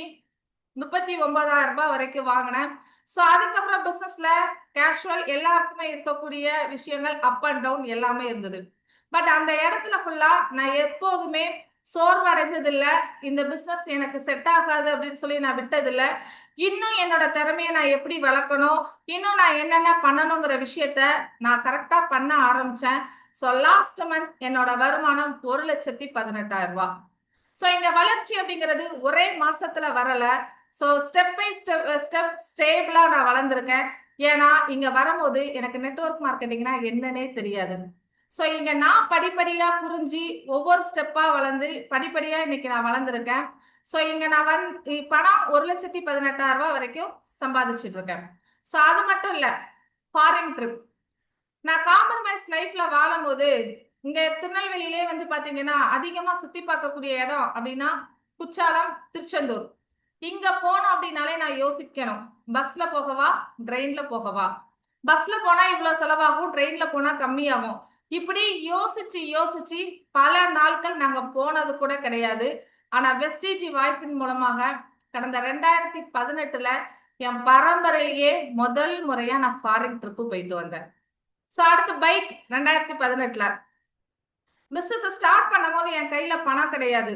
39,000 ரூபாய் வரைக்கும் வாங்கினேன். ஸோ அதுக்கப்புறம் பிசினஸ்ல கேஷுவல் எல்லாருக்குமே இருக்கக்கூடிய விஷயங்கள் அப் அண்ட் டவுன் எல்லாமே இருந்தது. பட் அந்த இடத்துல ஃபுல்லா நான் எப்போதுமே சோர்வடைஞ்சது இல்ல. இந்த பிசினஸ் எனக்கு செட் ஆகாது அப்படின்னு சொல்லி நான் விட்டது இல்ல. இன்னும் என்னோட திறமையை நான் எப்படி வளர்க்கணும், இன்னும் நான் என்னென்ன பண்ணணுங்கிற விஷயத்த நான் கரெக்டா பண்ண ஆரம்பிச்சேன். ஸோ லாஸ்ட் மந்த் என்னோட வருமானம் 1,18,000 ரூபாய். ஸோ இங்க வளர்ச்சி அப்படிங்கிறது ஒரே மாசத்துல வரல. ஸோ ஸ்டெப் பை ஸ்டெப் ஸ்டேபிளா நான் வளர்ந்துருக்கேன். ஏன்னா இங்க வரும்போது எனக்கு நெட்வொர்க் மார்க்கெட்டிங்னா என்னன்னே தெரியாது. ஸோ இங்க நான் படிப்படியா புரிஞ்சு ஒவ்வொரு ஸ்டெப்பா வளர்ந்து படிப்படியா இன்னைக்கு நான் வளர்ந்துருக்கேன். ஸோ இங்க நான் பணம் 1,18,000 வரைக்கும் சம்பாதிச்சுட்டு இருக்கேன். ஸோ அது மட்டும் இல்ல, ஃபாரின் ட்ரிப் நான் காம்ப்ரமைஸ் லைஃப்ல வாழும்போது இங்க திருநெல்வேலியிலே பாத்தீங்கன்னா அதிகமா சுத்தி பார்க்கக்கூடிய இடம் அப்படின்னா குற்றாலம், திருச்செந்தூர். இங்க போனோம் அப்படின்னாலே நான் யோசிக்கணும், பஸ்ல போகவா ட்ரெயின்ல போகவா, பஸ்ல போனா இவ்வளவு செலவாகும், ட்ரெயின்ல போனா கம்மியாகும். இப்படி யோசிச்சு யோசிச்சு பல நாட்கள் நாங்க போனது கூட கிடையாது. ஆனா வெஸ்டிஜி வாய்ப்பின் மூலமாக கடந்த 2018ல என் பரம்பரையிலேயே முதல் முறையா நான் ஃபாரின் ட்ரிப்பு போயிட்டு வந்தேன். ஸோ அடுத்து பைக் 2018ல பிசினஸ் ஸ்டார்ட் பண்ணும் போது என் கையில பணம் கிடையாது.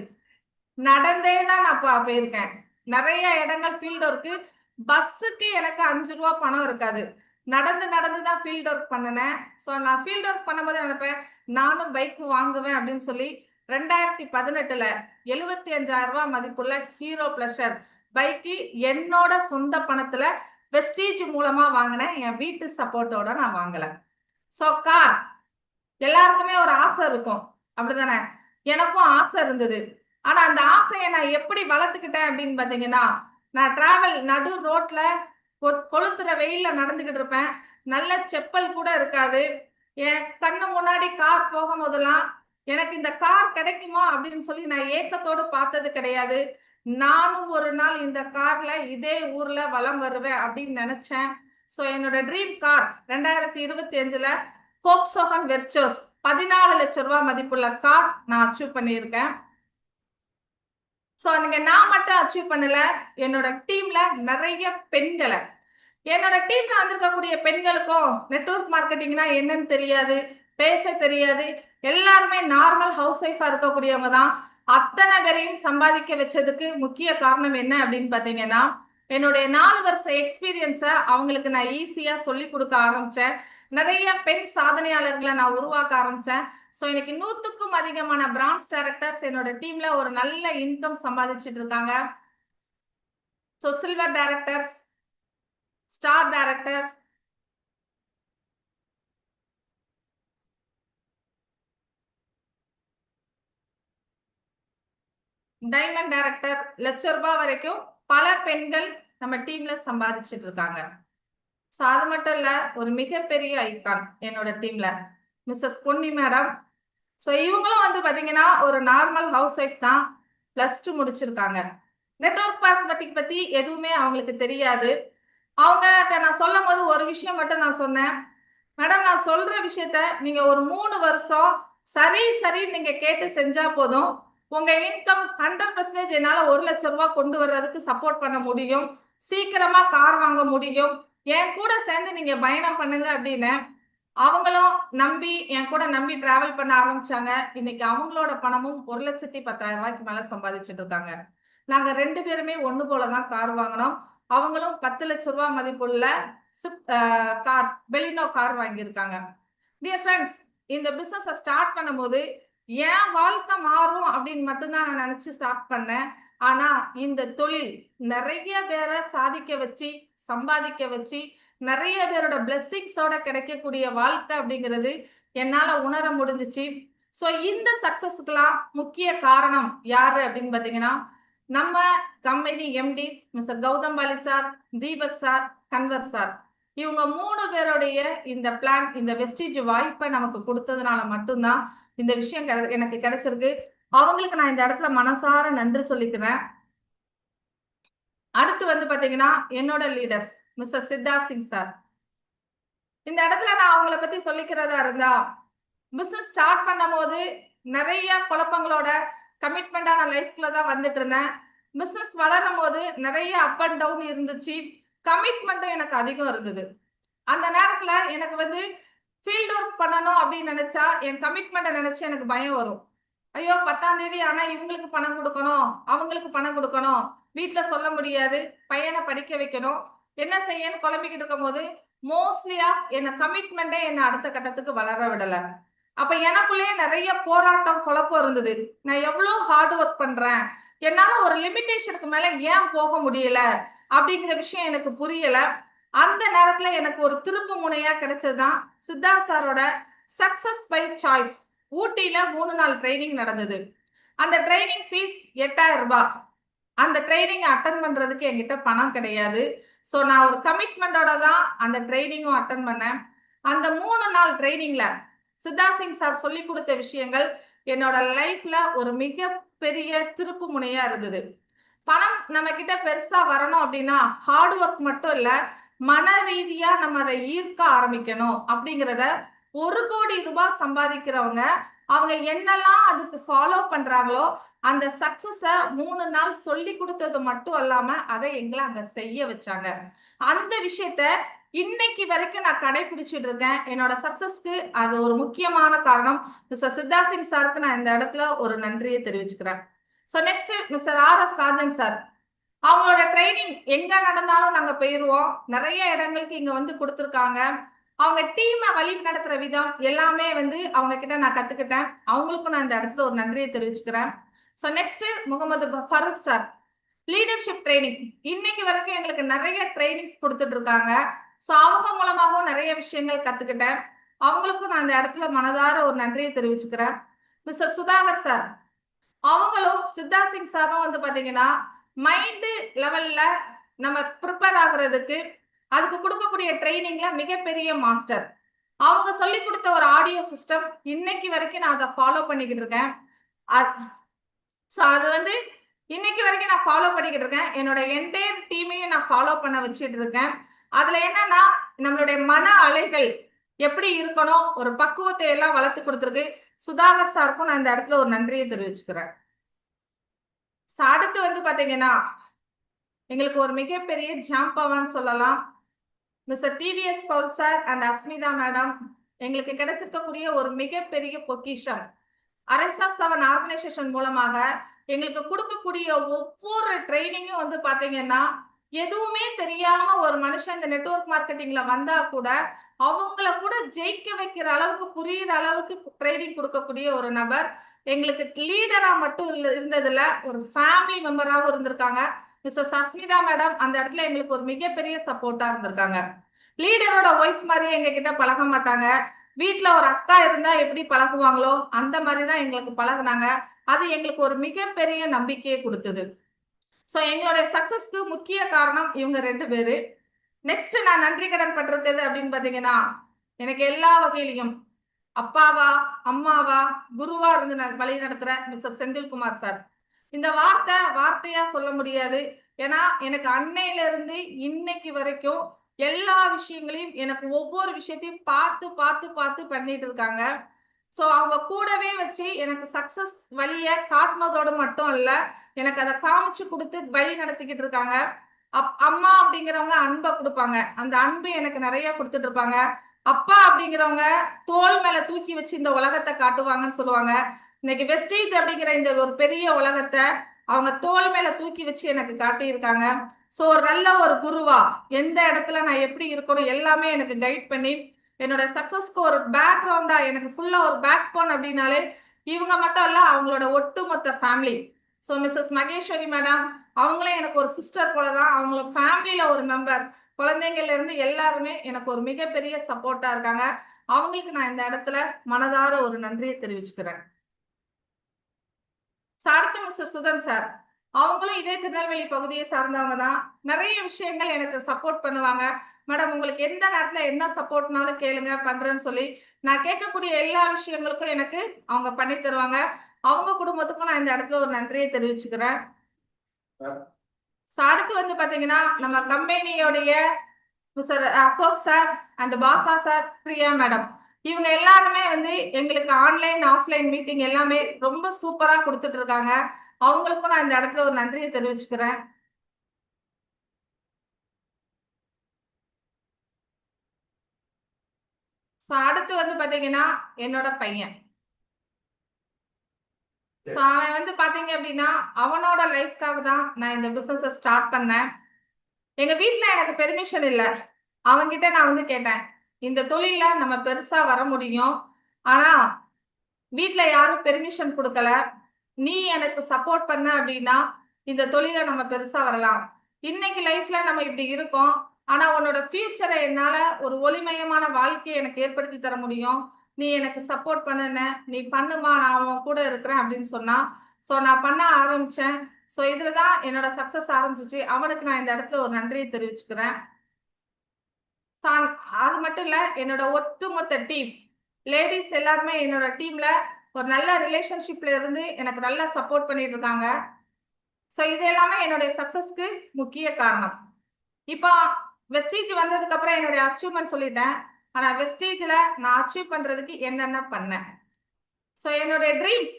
நடந்தே தான் நான் போயிருக்கேன். நிறைய இடங்கள் ஃபீல்ட் ஒர்க்கு. பஸ்ஸுக்கு எனக்கு 5 ரூபா பணம் இருக்காது. நடந்து நடந்து தான் ஃபீல்ட் ஒர்க் பண்ணினேன். ஸோ நான் ஃபீல்ட் ஒர்க் பண்ணும்போது நினைப்பேன், நானும் பைக் வாங்குவேன் அப்படின்னு சொல்லி 2018ல 75,000 ரூபாய் மதிப்புள்ள ஹீரோ பிளஷர் பைக்கு என்னோட சொந்த பணத்துல வெஸ்டீஜ் மூலமா வாங்கினேன். என் வீட்டு சப்போர்ட்டோட நான் வாங்கல. ஸோ கார் எல்லாருக்குமே ஒரு ஆசை இருக்கும், அப்படிதானே? எனக்கும் ஆசை இருந்தது. ஆனா அந்த ஆசையை நான் எப்படி வளர்த்துக்கிட்டேன் அப்படின்னு பாத்தீங்கன்னா, நான் டிராவல் நடு ரோட்ல கொளுத்துற வெயில்ல நடந்துகிட்டு இருப்பேன். நல்ல செப்பல் கூட இருக்காது. என் கண்ணு முன்னாடி கார் போகும் போதெல்லாம் எனக்கு இந்த கார் கிடைக்குமா அப்படின்னு சொல்லி நான் ஏக்கத்தோடு பார்த்தது கிடையாது. நானும் ஒரு நாள் இந்த கார்ல இதே ஊர்ல வலம் வருவேன் அப்படின்னு நினைச்சேன். ஸோ என்னோட ட்ரீம் கார் 2025ல Volkswagen Virtus 14 லட்சம் ரூபாய் மதிப்புள்ள கார் நான் அச்சீவ் பண்ணியிருக்கேன். ஸோ நீங்க நான் மட்டும் அச்சீவ் பண்ணல, என்னோட டீம்ல நிறைய பெண்களை, என்னோட டீம்ல வந்திருக்கக்கூடிய பெண்களுக்கும் நெட்வொர்க் மார்க்கெட்டிங்னா என்னன்னு தெரியாது, பேச தெரியாது. எல்லாருமே நார்மல் ஹவுஸ் ஒய்ஃபா இருக்கக்கூடியவங்க தான். அத்தனை பேரையும் சம்பாதிக்க வச்சதுக்கு முக்கிய காரணம் என்ன அப்படின்னு பாத்தீங்கன்னா, என்னுடைய 4 வருஷ எக்ஸ்பீரியன்ஸை அவங்களுக்கு நான் ஈஸியா சொல்லி கொடுக்க ஆரம்பிச்சேன். நிறைய பெண் சாதனையாளர்களை நான் உருவாக்க ஆரம்பிச்சேன். ஸோ இன்னைக்கு 100க்கும் அதிகமான பிரான்ச் டைரக்டர்ஸ் என்னோட டீம்ல ஒரு நல்ல இன்கம் சம்பாதிச்சுட்டு இருக்காங்க. So silver directors, star directors, diamond director, லட்சம் ரூபாய் வரைக்கும் பல பெண்கள் நம்ம டீம்ல சம்பாதிச்சுட்டு இருக்காங்க. ஸோ அது மட்டும் இல்ல, ஒரு மிகப்பெரிய ஐகான் என்னோட டீம்ல மிஸ்ஸஸ் பொன்னி மேடம். ஸோ இவங்களும் பாத்தீங்கன்னா ஒரு நார்மல் ஹவுஸ் ஒய்ஃப் தான். +2 முடிச்சிருக்காங்க. நெட்வொர்க் மார்க்கெட்டிங் பத்தி எதுவுமே அவங்களுக்கு தெரியாது. அவங்ககிட்ட நான் சொல்லும் போது ஒரு விஷயம் மட்டும் நான் சொன்னேன், மேடம் நான் சொல்ற விஷயத்த நீங்க ஒரு 3 வருஷம் சரி சரி நீங்க கேட்டு செஞ்சா போதும், உங்க இன்கம் 100% என்னால 1 லட்சம் ரூபாய் கொண்டு வர்றதுக்கு சப்போர்ட் பண்ண முடியும், சீக்கிரமா கார் வாங்க முடியும், என் கூட சேர்ந்து நீங்க பயணம் பண்ணுங்க அப்படின்னு அவங்களும் நம்பி என் கூட நம்பி டிராவல் பண்ண ஆரம்பிச்சாங்க. இன்னைக்கு அவங்களோட பணமும் 1,10,000 ரூபாய்க்கு மேல சம்பாதிச்சுட்டு இருக்காங்க. நாங்க 2 பேருமே ஒண்ணு போலதான் கார் வாங்கினோம். அவங்களும் 10 லட்சம் ரூபாய் மதிப்புள்ள கார், பெலினோ கார் வாங்கியிருக்காங்க. டியர் ஃப்ரெண்ட்ஸ், இந்த பிசினஸ் ஸ்டார்ட் பண்ணும்போது என் வாழ்க்கை மாறும் அப்படின்னு மட்டும்தான் நான் நினைச்சு ஸ்டார்ட் பண்ணேன். ஆனா இந்த தொழில் நிறைய பேரை சாதிக்க வச்சு, சம்பாதிக்க வச்சு, நிறைய பேரோட பிளெஸிங்ஸோட கிடைக்கக்கூடிய வாழ்க்கை அப்படிங்கிறது என்னால உணர முடிஞ்சிச்சு. ஸோ இந்த சக்சஸ்க்குலாம் முக்கிய காரணம் யாரு அப்படின்னு பாத்தீங்கன்னா, நம்ம company MD mister Gautam Pali sir, Deepak sir, Kanwar sir, இவங்க 3 பேருடைய இந்த பிளான், இந்த வெஸ்டீஜ் வாய்ப்பை நமக்கு கொடுத்ததுனால மட்டும்தான் இந்த விஷயம் எனக்கு கிடைச்சிருக்கு. அவங்களுக்கு நான் இந்த இடத்துல மனசார நன்றி சொல்லிக்கிறேன். அடுத்து பாத்தீங்கன்னா என்னோட leaders mister Siddha Singh sir. இந்த இடத்துல நான் அவங்கள பத்தி சொல்லிக்கிறதா இருந்தா, பிசினஸ் ஸ்டார்ட் பண்ணும் போது நிறைய குழப்பங்களோட கமிட்மெண்டான லைஃப்ல தான் வந்துட்டு இருந்தேன். பிசினஸ் வளரும் போது நிறைய அப் அண்ட் டவுன் இருந்துச்சு. கமிட்மெண்ட்டும் எனக்கு அதிகம் இருந்தது. அந்த நேரத்துல எனக்கு வந்து ஃபீல்ட் ஒர்க் பண்ணணும் அப்படின்னு நினைச்சா என் கமிட்மெண்ட்டை நினைச்சு எனக்கு பயம் வரும். ஐயோ 10ஆம் தேதி ஆனா இவங்களுக்கு பணம் கொடுக்கணும், அவங்களுக்கு பணம் கொடுக்கணும், வீட்ல சொல்ல முடியாது, பையனை படிக்க வைக்கணும், என்ன செய்யன்னு குழம்பிக்கிட்டு இருக்கும்போது மோஸ்ட்லி ஆஃப் என்ன கமிட்மெண்ட்டே என்ன அடுத்த கட்டத்துக்கு வளர விடல. அப்ப எனக்குள்ளேயே நிறைய போராட்டம் குழப்பம் இருந்தது. நான் எவ்வளவு ஹார்ட் ஒர்க் பண்றேன், என்னால ஒரு லிமிட்டேஷனுக்கு மேல ஏன் போக முடியல அப்படிங்கிற விஷயம் எனக்கு புரியல. அந்த நேரத்துல எனக்கு ஒரு திருப்பு முனையா கிடைச்சதுதான் சித்தார்த் சாரோட சக்சஸ் பை சாய்ஸ். ஊட்டியில 3 நாள் ட்ரைனிங் நடந்தது. அந்த ட்ரைனிங் ஃபீஸ் 8000 ரூபாய். அந்த ட்ரைனிங் அட்டன் பண்றதுக்கு என்கிட்ட பணம் கிடையாது. ஸோ நான் ஒரு கமிட்மெண்டோட தான் அந்த ட்ரைனிங்கும் அட்டன் பண்ணேன். அந்த 3 நாள் ட்ரைனிங்ல சித்தார்த் சிங் சார் சொல்லி கொடுத்த விஷயங்கள் என்னோட லைஃப்ல ஒரு மிகப்பெரிய திருப்பு முனையா இருந்தது. பணம் நம்ம கிட்ட பெருசா வரணும் அப்படின்னா ஹார்ட் ஒர்க் மட்டும் இல்ல, மன ரீதியா நம்ம அதை ஈர்க்க ஆரம்பிக்கணும் அப்படிங்கிறத 1 கோடி ரூபாய் சம்பாதிக்கிறவங்க அவங்க என்னெல்லாம் அதுக்கு ஃபாலோ பண்றாங்களோ அந்த சக்சஸ 3 நாள் சொல்லி கொடுத்தது மட்டும் அல்லாம அதை எங்களை அங்க செய்ய வச்சாங்க. அந்த விஷயத்த இன்னைக்கு வரைக்கும் நான் கடைபிடிச்சிட்டு இருக்கேன். என்னோட சக்சஸ்க்கு அது ஒரு முக்கியமான காரணம். மிஸ்டர் சித்தார்த் சிங் சாருக்கு நான் இந்த இடத்துல ஒரு நன்றியை தெரிவிச்சுக்கிறேன். So next mister RS. Rajan sir, அவங்களோட ட்ரைனிங் எங்க நடந்தாலும் நாங்க போயிருவோம். நிறைய இடங்களுக்கு இங்க வந்து கொடுத்துருக்காங்க. அவங்க டீமை வழி நடத்துற விதம் எல்லாமே வந்து அவங்க கிட்ட நான் கத்துக்கிட்டேன். அவங்களுக்கும் நான் இந்த இடத்துல ஒரு நன்றியை தெரிவிச்சுக்கிறேன். So next Mohammed Farooq sir, leadership training இன்னைக்கு வரைக்கும் எங்களுக்கு நிறைய ட்ரைனிங்ஸ் கொடுத்துட்டு இருக்காங்க. ஸோ அவங்க மூலமாகவும் நிறைய விஷயங்கள் கத்துக்கிட்டேன். அவங்களுக்கும் நான் இந்த இடத்துல மனதார ஒரு நன்றியை தெரிவிச்சுக்கிறேன். மிஸ்டர் சுதாகர் சார், அவங்களும் சித்தார்த் சிங் சாரும் வந்து பாத்தீங்கன்னா மைண்ட் லெவல்ல நம்ம ப்ரிப்பேர் ஆகுறதுக்கு அதுக்கு கொடுக்கக்கூடிய ட்ரைனிங்ல மிகப்பெரிய மாஸ்டர். அவங்க சொல்லி கொடுத்த ஒரு ஆடியோ சிஸ்டம் இன்னைக்கு வரைக்கும் நான் அதை ஃபாலோ பண்ணிக்கிட்டு இருக்கேன். அது வந்து இன்னைக்கு வரைக்கும் நான் ஃபாலோ பண்ணிக்கிட்டு இருக்கேன். என்னோட என்டையர் டீமையும் நான் ஃபாலோ பண்ண வச்சுட்டு இருக்கேன். அதுல என்னன்னா நம்மளுடைய மன அலைகள் எப்படி இருக்கணும், ஒரு பக்குவத்தை எல்லாம் வளர்த்து கொடுத்துருக்கு. சுதாகர் சாருக்கும் நான் இந்த இடத்துல ஒரு நன்றியை தெரிவிச்சுக்கிறேன். அடுத்து வந்து பாத்தீங்கன்னா எங்களுக்கு ஒரு மிகப்பெரிய ஜாம்பவான்னு சொல்லலாம். Mister TVS Paul sir and Asmita madam எங்களுக்கு கிடைச்சிருக்கக்கூடிய ஒரு மிகப்பெரிய பொக்கிஷம். RS7 ஆர்கனைசேஷன் மூலமாக எங்களுக்கு கொடுக்கக்கூடிய ஒவ்வொரு ட்ரைனிங்கும் வந்து பாத்தீங்கன்னா எதுவுமே தெரியாம ஒரு மனுஷன் இந்த நெட்வொர்க் மார்க்கெட்டிங்ல வந்தா கூட அவங்கள கூட ஜெயிக்க வைக்கிற அளவுக்கு புரியுற அளவுக்கு ட்ரைனிங் கொடுக்கக்கூடிய ஒரு நபர். எங்களுக்கு லீடரா மட்டும் இருந்ததுல ஒரு ஃபேமிலி மெம்பராகவும் இருந்திருக்காங்க. மிஸ்டர் சஸ்மிதா மேடம் அந்த இடத்துல எங்களுக்கு ஒரு மிகப்பெரிய சப்போர்ட்டா இருந்திருக்காங்க. லீடரோட ஒய்ஃப் மாதிரி எங்க கிட்ட பழக மாட்டாங்க. வீட்டுல ஒரு அக்கா இருந்தா எப்படி பழகுவாங்களோ அந்த மாதிரிதான் எங்களுக்கு பழகுனாங்க. அது எங்களுக்கு ஒரு மிகப்பெரிய நம்பிக்கையை கொடுத்தது. ஸோ எங்களுடைய சக்சஸ்க்கு முக்கிய காரணம் இவங்க 2 பேரு. நெக்ஸ்ட் நான் நன்றி கடன் பட்டிருக்கிறது அப்படின்னு பாத்தீங்கன்னா எனக்கு எல்லா வகையிலையும் அப்பாவா அம்மாவா குருவா இருந்து வழி நடத்துற மிஸ்டர் செந்தில்குமார் சார். இந்த வார்த்தையா சொல்ல முடியாது. ஏன்னா எனக்கு அன்னையில இருந்து இன்னைக்கு வரைக்கும் எல்லா விஷயங்களையும் எனக்கு ஒவ்வொரு விஷயத்தையும் பார்த்து பார்த்து பார்த்து பண்ணிட்டு இருக்காங்க. ஸோ அவங்க கூடவே வச்சு எனக்கு சக்சஸ் வழிய காட்டினதோடு மட்டும் இல்ல, எனக்கு அதை காமிச்சு கொடுத்து வழி நடத்திக்கிட்டு இருக்காங்க. அம்மா அப்படிங்கிறவங்க அன்பை கொடுப்பாங்க. அந்த அன்பு எனக்கு நிறைய கொடுத்துட்டு இருப்பாங்க. அப்பா அப்படிங்கிறவங்க தோல் மேல தூக்கி வச்சு இந்த உலகத்தை காட்டுவாங்கன்னு சொல்லுவாங்க. இன்னைக்கு வெஸ்டேஜ் அப்படிங்கிற இந்த ஒரு பெரிய உலகத்தை அவங்க தோல் மேல தூக்கி வச்சு எனக்கு காட்டியிருக்காங்க. ஸோ ஒரு நல்ல ஒரு குருவா எந்த இடத்துல நான் எப்படி இருக்கணும் எல்லாமே எனக்கு கைட் பண்ணி என்னோட சக்சஸ்க்கு ஒரு பேக்ரவுண்டா எனக்கு ஃபுல்லா ஒரு பேக் போன் அப்படின்னாலே இவங்க மட்டும் இல்ல, அவங்களோட ஒட்டுமொத்த family. So missus Maheswari madam அவங்களே எனக்கு ஒரு சிஸ்டர் போலதான். அவங்களோட ஃபேமிலியில ஒரு மெம்பர். குழந்தைங்கள்ல இருந்து எல்லாருமே எனக்கு ஒரு மிகப்பெரிய சப்போர்ட்டா இருக்காங்க. அவங்களுக்கு நான் இந்த இடத்துல மனதார ஒரு நன்றியை தெரிவிச்சுக்கிறேன். அடுத்து மிஸ்டர் சுதன் சார், அவங்களும் இதே திருநெல்வேலி பகுதியை சார்ந்தவங்க தான். நிறைய விஷயங்கள் எனக்கு சப்போர்ட் பண்ணுவாங்க. மேடம் உங்களுக்கு எந்த நேரத்துல என்ன சப்போர்ட்னாலும் கேளுங்க பண்றேன்னு சொல்லி நான் கேட்கக்கூடிய எல்லா விஷயங்களுக்கும் எனக்கு அவங்க பண்ணி தருவாங்க. அவங்க குடும்பத்துக்கும் நான் இந்த இடத்துல ஒரு நன்றியை தெரிவிச்சுக்கிறேன். அடுத்து வந்து பாத்தீங்கன்னா நம்ம கம்பெனியோடைய mister Ashok sir and Bhasa sir, Priya madam இவங்க எல்லாருமே வந்து எங்களுக்கு ஆன்லைன் ஆஃப்லைன் மீட்டிங் எல்லாமே ரொம்ப சூப்பரா கொடுத்துட்டு இருக்காங்க. அவங்களுக்கும் நான் இந்த இடத்துல ஒரு நன்றியை தெரிவிச்சுக்கிறேன். ஸோ அடுத்து வந்து பாத்தீங்கன்னா என்னோட பையன். ஸோ அவன் வந்து பாத்தீங்க அப்படின்னா அவனோட லைஃப்காக தான் நான் இந்த பிசினஸை ஸ்டார்ட் பண்ணேன். எங்க வீட்ல எனக்கு பெர்மிஷன் இல்லை. அவன்கிட்ட நான் வந்து கேட்டேன், இந்த தொழில நம்ம பெருசா வர முடியும். ஆனா வீட்ல யாரும் பெர்மிஷன் கொடுக்கல. நீ எனக்கு சப்போர்ட் பண்ண அப்படின்னா இந்த தொழில நம்ம பெருசா வரலாம். இன்னைக்கு லைஃப்ல நம்ம இப்படி இருக்கோம். ஆனா உன்னோட ஃபியூச்சரை என்னால ஒரு ஒளிமயமான வாழ்க்கையை எனக்கு ஏற்படுத்தி தர முடியும். நீ எனக்கு சப்போர்ட் பண்ணுன, நீ பண்ணுமா, நான் உன் கூட இருக்கிறேன் அப்படின்னு சொன்னா. ஸோ நான் பண்ண ஆரம்பிச்சேன். ஸோ இதுல தான் என்னோட சக்சஸ் ஆரம்பிச்சிச்சு. அவனுக்கு நான் இந்த இடத்துல ஒரு நன்றியை தெரிவிச்சுக்கிறேன். தான் அது மட்டும் இல்ல, என்னோட ஒட்டுமொத்த டீம் லேடிஸ் எல்லாருமே என்னோட டீம்ல ஒரு நல்ல ரிலேஷன்ஷிப்ல இருந்து எனக்கு நல்லா சப்போர்ட் பண்ணிட்டு இருக்காங்க. ஸோ இது எல்லாமே என்னுடைய சக்சஸ்க்கு முக்கிய காரணம். இப்போ வெஸ்டீஜ் வந்ததுக்கு அப்புறம் என்னுடைய அச்சீவ்மெண்ட் சொல்லிட்டேன். ஆனா வெஸ்டீஜ்ல நான் அச்சீவ் பண்றதுக்கு என்னென்ன பண்ணேன். ஸோ என்னுடைய ட்ரீம்ஸ்,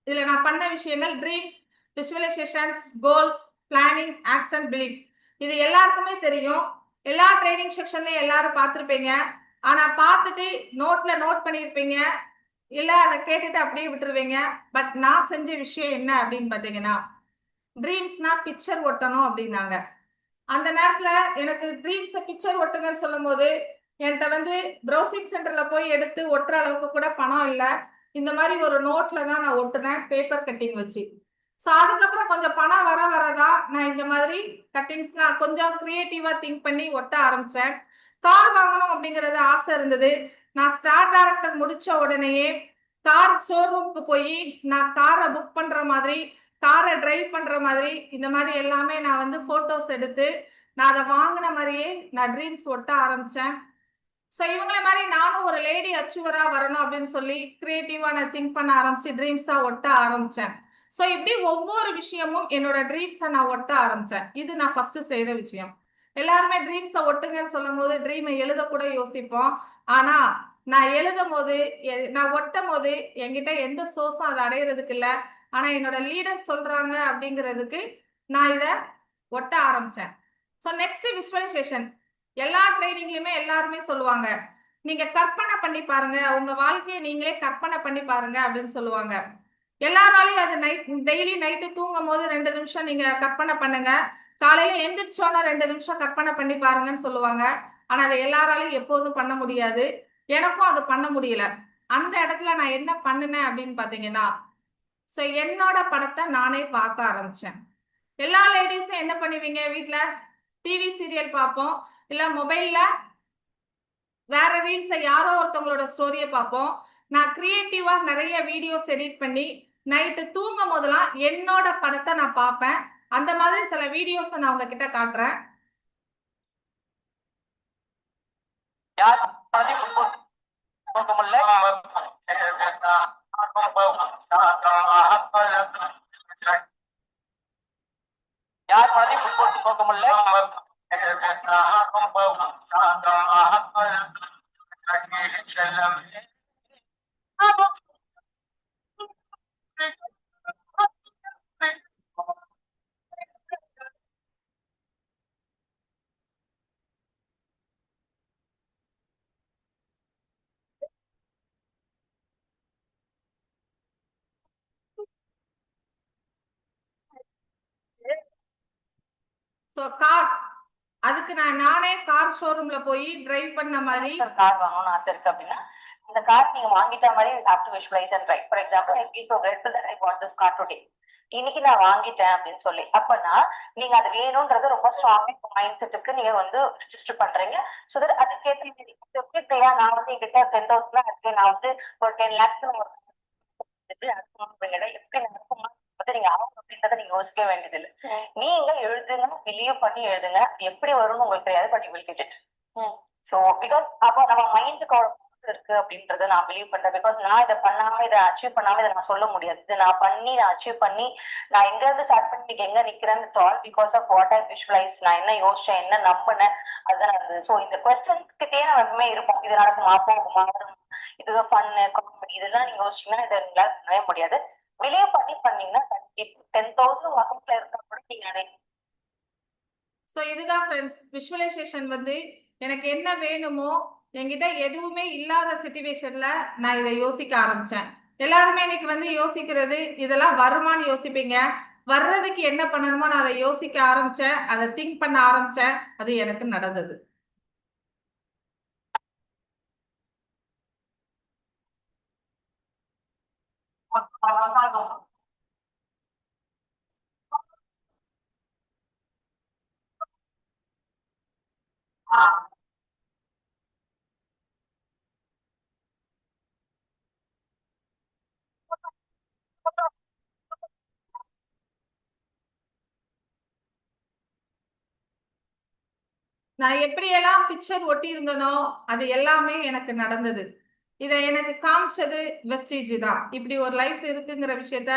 இதுல நான் பண்ண விஷயங்கள் dreams, visualisation, goals, planning, action, belief. இது எல்லாருக்குமே தெரியும். எல்லா ட்ரைனிங் செக்ஷன்லயும் எல்லாரும் பார்த்துருப்பீங்க. ஆனா பார்த்துட்டு நோட்ல நோட் பண்ணியிருப்பீங்க, இல்ல அதை கேட்டுட்டு அப்படியே விட்டுருவீங்க. பட் நான் செஞ்ச விஷயம் என்ன அப்படின்னு பாத்தீங்கன்னா, ட்ரீம்ஸ்னா பிக்சர் ஒட்டணும் அப்படின்னாங்க. அந்த நேரத்துல எனக்கு ட்ரீம்ஸ பிக்சர் ஒட்டுங்கன்னு சொல்லும் போது என்கிட்ட வந்து ப்ரௌசிங் சென்டர்ல போய் எடுத்து ஒட்டுற அளவுக்கு கூட பணம் இல்லை. இந்த மாதிரி ஒரு நோட்ல தான் நான் ஒட்டுனேன், பேப்பர் கட்டிங் வச்சு. ஸோ அதுக்கப்புறம் கொஞ்சம் பணம் வர வரதான் நான் இந்த மாதிரி கட்டிங்ஸ்லாம் கொஞ்சம் கிரியேட்டிவா திங்க் பண்ணி ஒட்ட ஆரம்பிச்சேன். கார் வாங்கணும் அப்படிங்கறது ஆசை இருந்தது. நான் ஸ்டார் டைரக்டர் முடிச்ச உடனேயே கார் ஷோரூமுக்கு போய் நான் காரை புக் பண்ற மாதிரி, காரை டிரைவ் பண்ற மாதிரி, இந்த மாதிரி எல்லாமே நான் வந்து போட்டோஸ் எடுத்து நான் அதை வாங்கின மாதிரியே நான் ட்ரீம்ஸ் ஒட்ட ஆரம்பிச்சேன். ஸோ இவங்கள மாதிரி நானும் ஒரு லேடி அச்சீவரா வரணும் அப்படின்னு சொல்லி கிரியேட்டிவா நான் திங்க் பண்ண ஆரம்பிச்சு ட்ரீம்ஸா ஒட்ட ஆரம்பிச்சேன். ஸோ இப்படி ஒவ்வொரு விஷயமும் என்னோட ட்ரீம்ஸை நான் ஒட்ட ஆரம்பிச்சேன். இது நான் ஃபர்ஸ்ட் செய்யற விஷயம். எல்லாருமே ட்ரீம்ஸை ஒட்டுங்கன்னு சொல்லும் போது ட்ரீமை எழுத கூட யோசிப்போம். ஆனா நான் எழுதும் போது, நான் ஒட்டும் போது என்கிட்ட எந்த சோர்ஸும் அதை அடையிறதுக்கு இல்லை. ஆனா என்னோட லீடர் சொல்றாங்க அப்படிங்கிறதுக்கு நான் இதை ஒட்ட ஆரம்பிச்சேன். So next visualisation. எல்லா ட்ரைனிங்லயுமே எல்லாருமே சொல்லுவாங்க, நீங்க கற்பனை பண்ணி பாருங்க, உங்க வாழ்க்கையை நீங்களே கற்பனை பண்ணி பாருங்க அப்படின்னு சொல்லுவாங்க. எல்லாராலையும் அது டெய்லி நைட்டு தூங்கும் போது 2 நிமிஷம் நீங்க கற்பனை பண்ணுங்க, காலையில எந்திரிச்சோன்னா 2 நிமிஷம் கற்பனை பண்ணி பாருங்கன்னு சொல்லுவாங்க. ஆனா அதை எல்லாராலையும் எப்போதும் பண்ண முடியாது. எனக்கும் அது பண்ண முடியல. அந்த இடத்துல நான் என்ன பண்ணினேன் அப்படின்னு பாத்தீங்கன்னா, ஸோ என்னோட படத்தை நானே பார்க்க ஆரம்பிச்சேன். எல்லா லேடிஸும் என்ன பண்ணுவீங்க, வீட்ல டிவி சீரியல் பார்ப்போம், இல்ல மொபைல்ல வேற ரீல்ஸை யாரோ ஒருத்தவங்களோட ஸ்டோரியை பார்ப்போம். நான் கிரியேட்டிவா நிறைய வீடியோஸ் எடிட் பண்ணி நைட்டு தூங்கும் போதெல்லாம் என்னோட படத்தை நான் பார்ப்பேன். அந்த மாதிரி சில வீடியோஸ் நான் உங்ககிட்ட காட்டுறேன். யார் மாதிரி முற்போட்டு போக முடியல. ஸோ கார், அதுக்கு நானே கார் ஷோரூம்ல போய் டிரைவ் பண்ண மாதிரி கார் வாங்கணும்னு ஆசை இருக்கு அப்படின்னா இந்த கார் நீங்க வாங்கிட்ட மாதிரி have to visualise and right. For example I feel so grateful that I want this car today. இன்னைக்கு நான் வாங்கிட்டேன் அப்படின்னு சொல்லி அப்பனா நீங்க அது வேணும்ன்றது ரொம்ப ஸ்ட்ராங்கா மைண்ட் செட்டுக்கு நீங்க வந்து ரிஜிஸ்டர் பண்றீங்க. ஸோ தட் அதுக்கேற்ற நான் வந்து என்கிட்ட 10,000 இருக்கு, நான் வந்து ஒரு 10 lakhs எப்படி நடக்குமா நீங்க ஆகும் அப்படின்றத நீங்க யோசிக்க வேண்டியது இல்லை. நீங்க எழுதுங்க, பிலீவ் பண்ணி எழுதுங்க. எப்படி வரும்னு உங்களுக்கு தெரியாது, but you will get it. So because அப்போ நம்ம மைண்டுக்கு இருக்கு அப்படின்றத நான் பிலீவ் பண்றேன். பிகாஸ் நான் இதை பண்ணாம இதை அச்சீவ் பண்ணாம இதை நான் சொல்ல முடியாது. இதை நான் பண்ணி நான் அச்சீவ் பண்ணி நான் எங்க இருந்து ஸ்டார்ட் பண்ணி எங்க நிக்கிறேன்னு all because of what I visualise. நான் என்ன யோசிச்சேன், என்ன நம்பினேன், அதுதான் நடந்தது. ஸோ இந்த கொஸ்டின் கிட்டே நம்ம எப்பவுமே இருப்போம். இது நடக்குமா, போகுமா, இதுதான் பண்ணு காமெடி, இதெல்லாம் நீங்க யோசிச்சீங்கன்னா இதை உங்களால பண்ணவே முடியாது. பிலீவ் பண்ணி பண்ணீங்கன்னா 10,000 வகுப்புல இருந்தா கூட நீங்க அதை. ஸோ இதுதான் ஃப்ரெண்ட்ஸ், விஷுவலைசேஷன் வந்து எனக்கு என்ன வேணுமோ என்கிட்ட எதுவுமே இல்லாத சிச்சுவேஷன்ல நான் இதை யோசிக்க ஆரம்பிச்சேன். எல்லாருமே இன்னைக்கு வந்து யோசிக்கிறது இதெல்லாம் வருமான்னு யோசிப்பீங்க. வர்றதுக்கு என்ன பண்ணணுமோ நான் அதை யோசிக்க ஆரம்பிச்சேன். அதை திங்க் பண்ண ஆரம்பிச்சேன். அது எனக்கு நடந்தது. நான் எப்படியெல்லாம் பிக்சர் ஒட்டி இருந்தனோ அது எல்லாமே எனக்கு நடந்தது. இதை எனக்கு காமிச்சது வெஸ்டீஜ் தான். இப்படி ஒரு லைஃப் இருக்குங்கிற விஷயத்த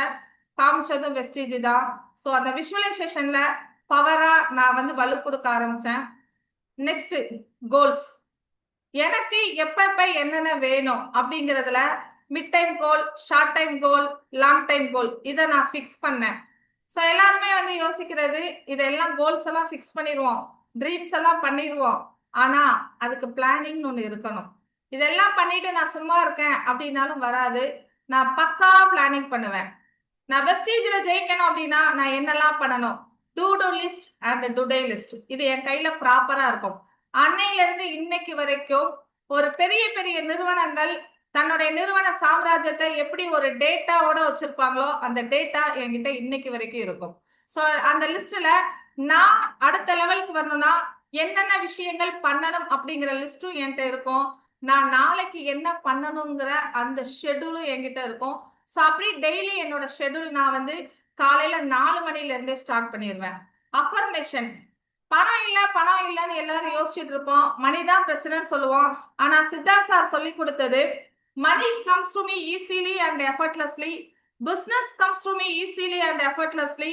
காமிச்சதும் வெஸ்டீஜ் தான். ஸோ அந்த விஷுவலைசேஷன்ல பவரா நான் வந்து வலு கொடுக்க ஆரம்பிச்சேன். Next goals. எனக்கு எப்ப என்னென்ன வேணும் அப்படிங்கிறதுல மிட் டைம் கோல், ஷார்ட் டைம் கோல், லாங் டைம் கோல் இதை நான் ஃபிக்ஸ் பண்ணேன். ஸோ எல்லாருமே வந்து யோசிக்கிறது இதெல்லாம் கோல்ஸ் எல்லாம் ஃபிக்ஸ் பண்ணிடுவோம், ட்ரீம்ஸ் எல்லாம் பண்ணிடுவோம். ஆனா அதுக்கு பிளானிங்னு ஒன்று இருக்கணும். இதெல்லாம் பண்ணிட்டு நான் சும்மா இருக்கேன் அப்படின்னாலும் வராது. நான் பக்கா பிளானிங் பண்ணுவேன். நான் வெஸ்டீஜ்ல ஜெயிக்கணும் அப்படின்னா நான் என்னெல்லாம் பண்ணணும், do list and today list இது என் கையில ப்ராப்பரா இருக்கும். அன்னையில இருந்து இன்னைக்கு வரைக்கும் ஒரு பெரிய பெரிய நிறுவனங்கள் தன்னுடைய நிறுவன சாம்ராஜ்யத்தை எப்படி ஒரு டேட்டாவோட வச்சிருப்பாங்களோ அந்த டேட்டா என்கிட்ட இன்னைக்கு வரைக்கும் இருக்கும். ஸோ அந்த லிஸ்ட்ல நான் அடுத்த லெவலுக்கு வரணும்னா என்னென்ன விஷயங்கள் பண்ணணும் அப்படிங்கிற லிஸ்டும் என்கிட்ட இருக்கும். நான் நாளைக்கு என்ன பண்ணணுங்கிற அந்த ஷெட்யூலும் என்கிட்ட இருக்கும். ஸோ அப்படி டெய்லி என்னோட ஷெட்யூல் நான் வந்து காலையில 4 மணில இருந்தே ஸ்டார்ட் பண்ணிடுவேன். அஃபர்மேஷன். பணம் இல்ல பணம் இல்லைன்னு எல்லாரும் யோசிச்சுட்டு இருப்போம். மணி தான் பிரச்சனைன்னு சொல்லுவோம். ஆனா சித்தார்த் சார் சொல்லி கொடுத்தது money comes to me easily and effortlessly, business comes to me easily and effortlessly,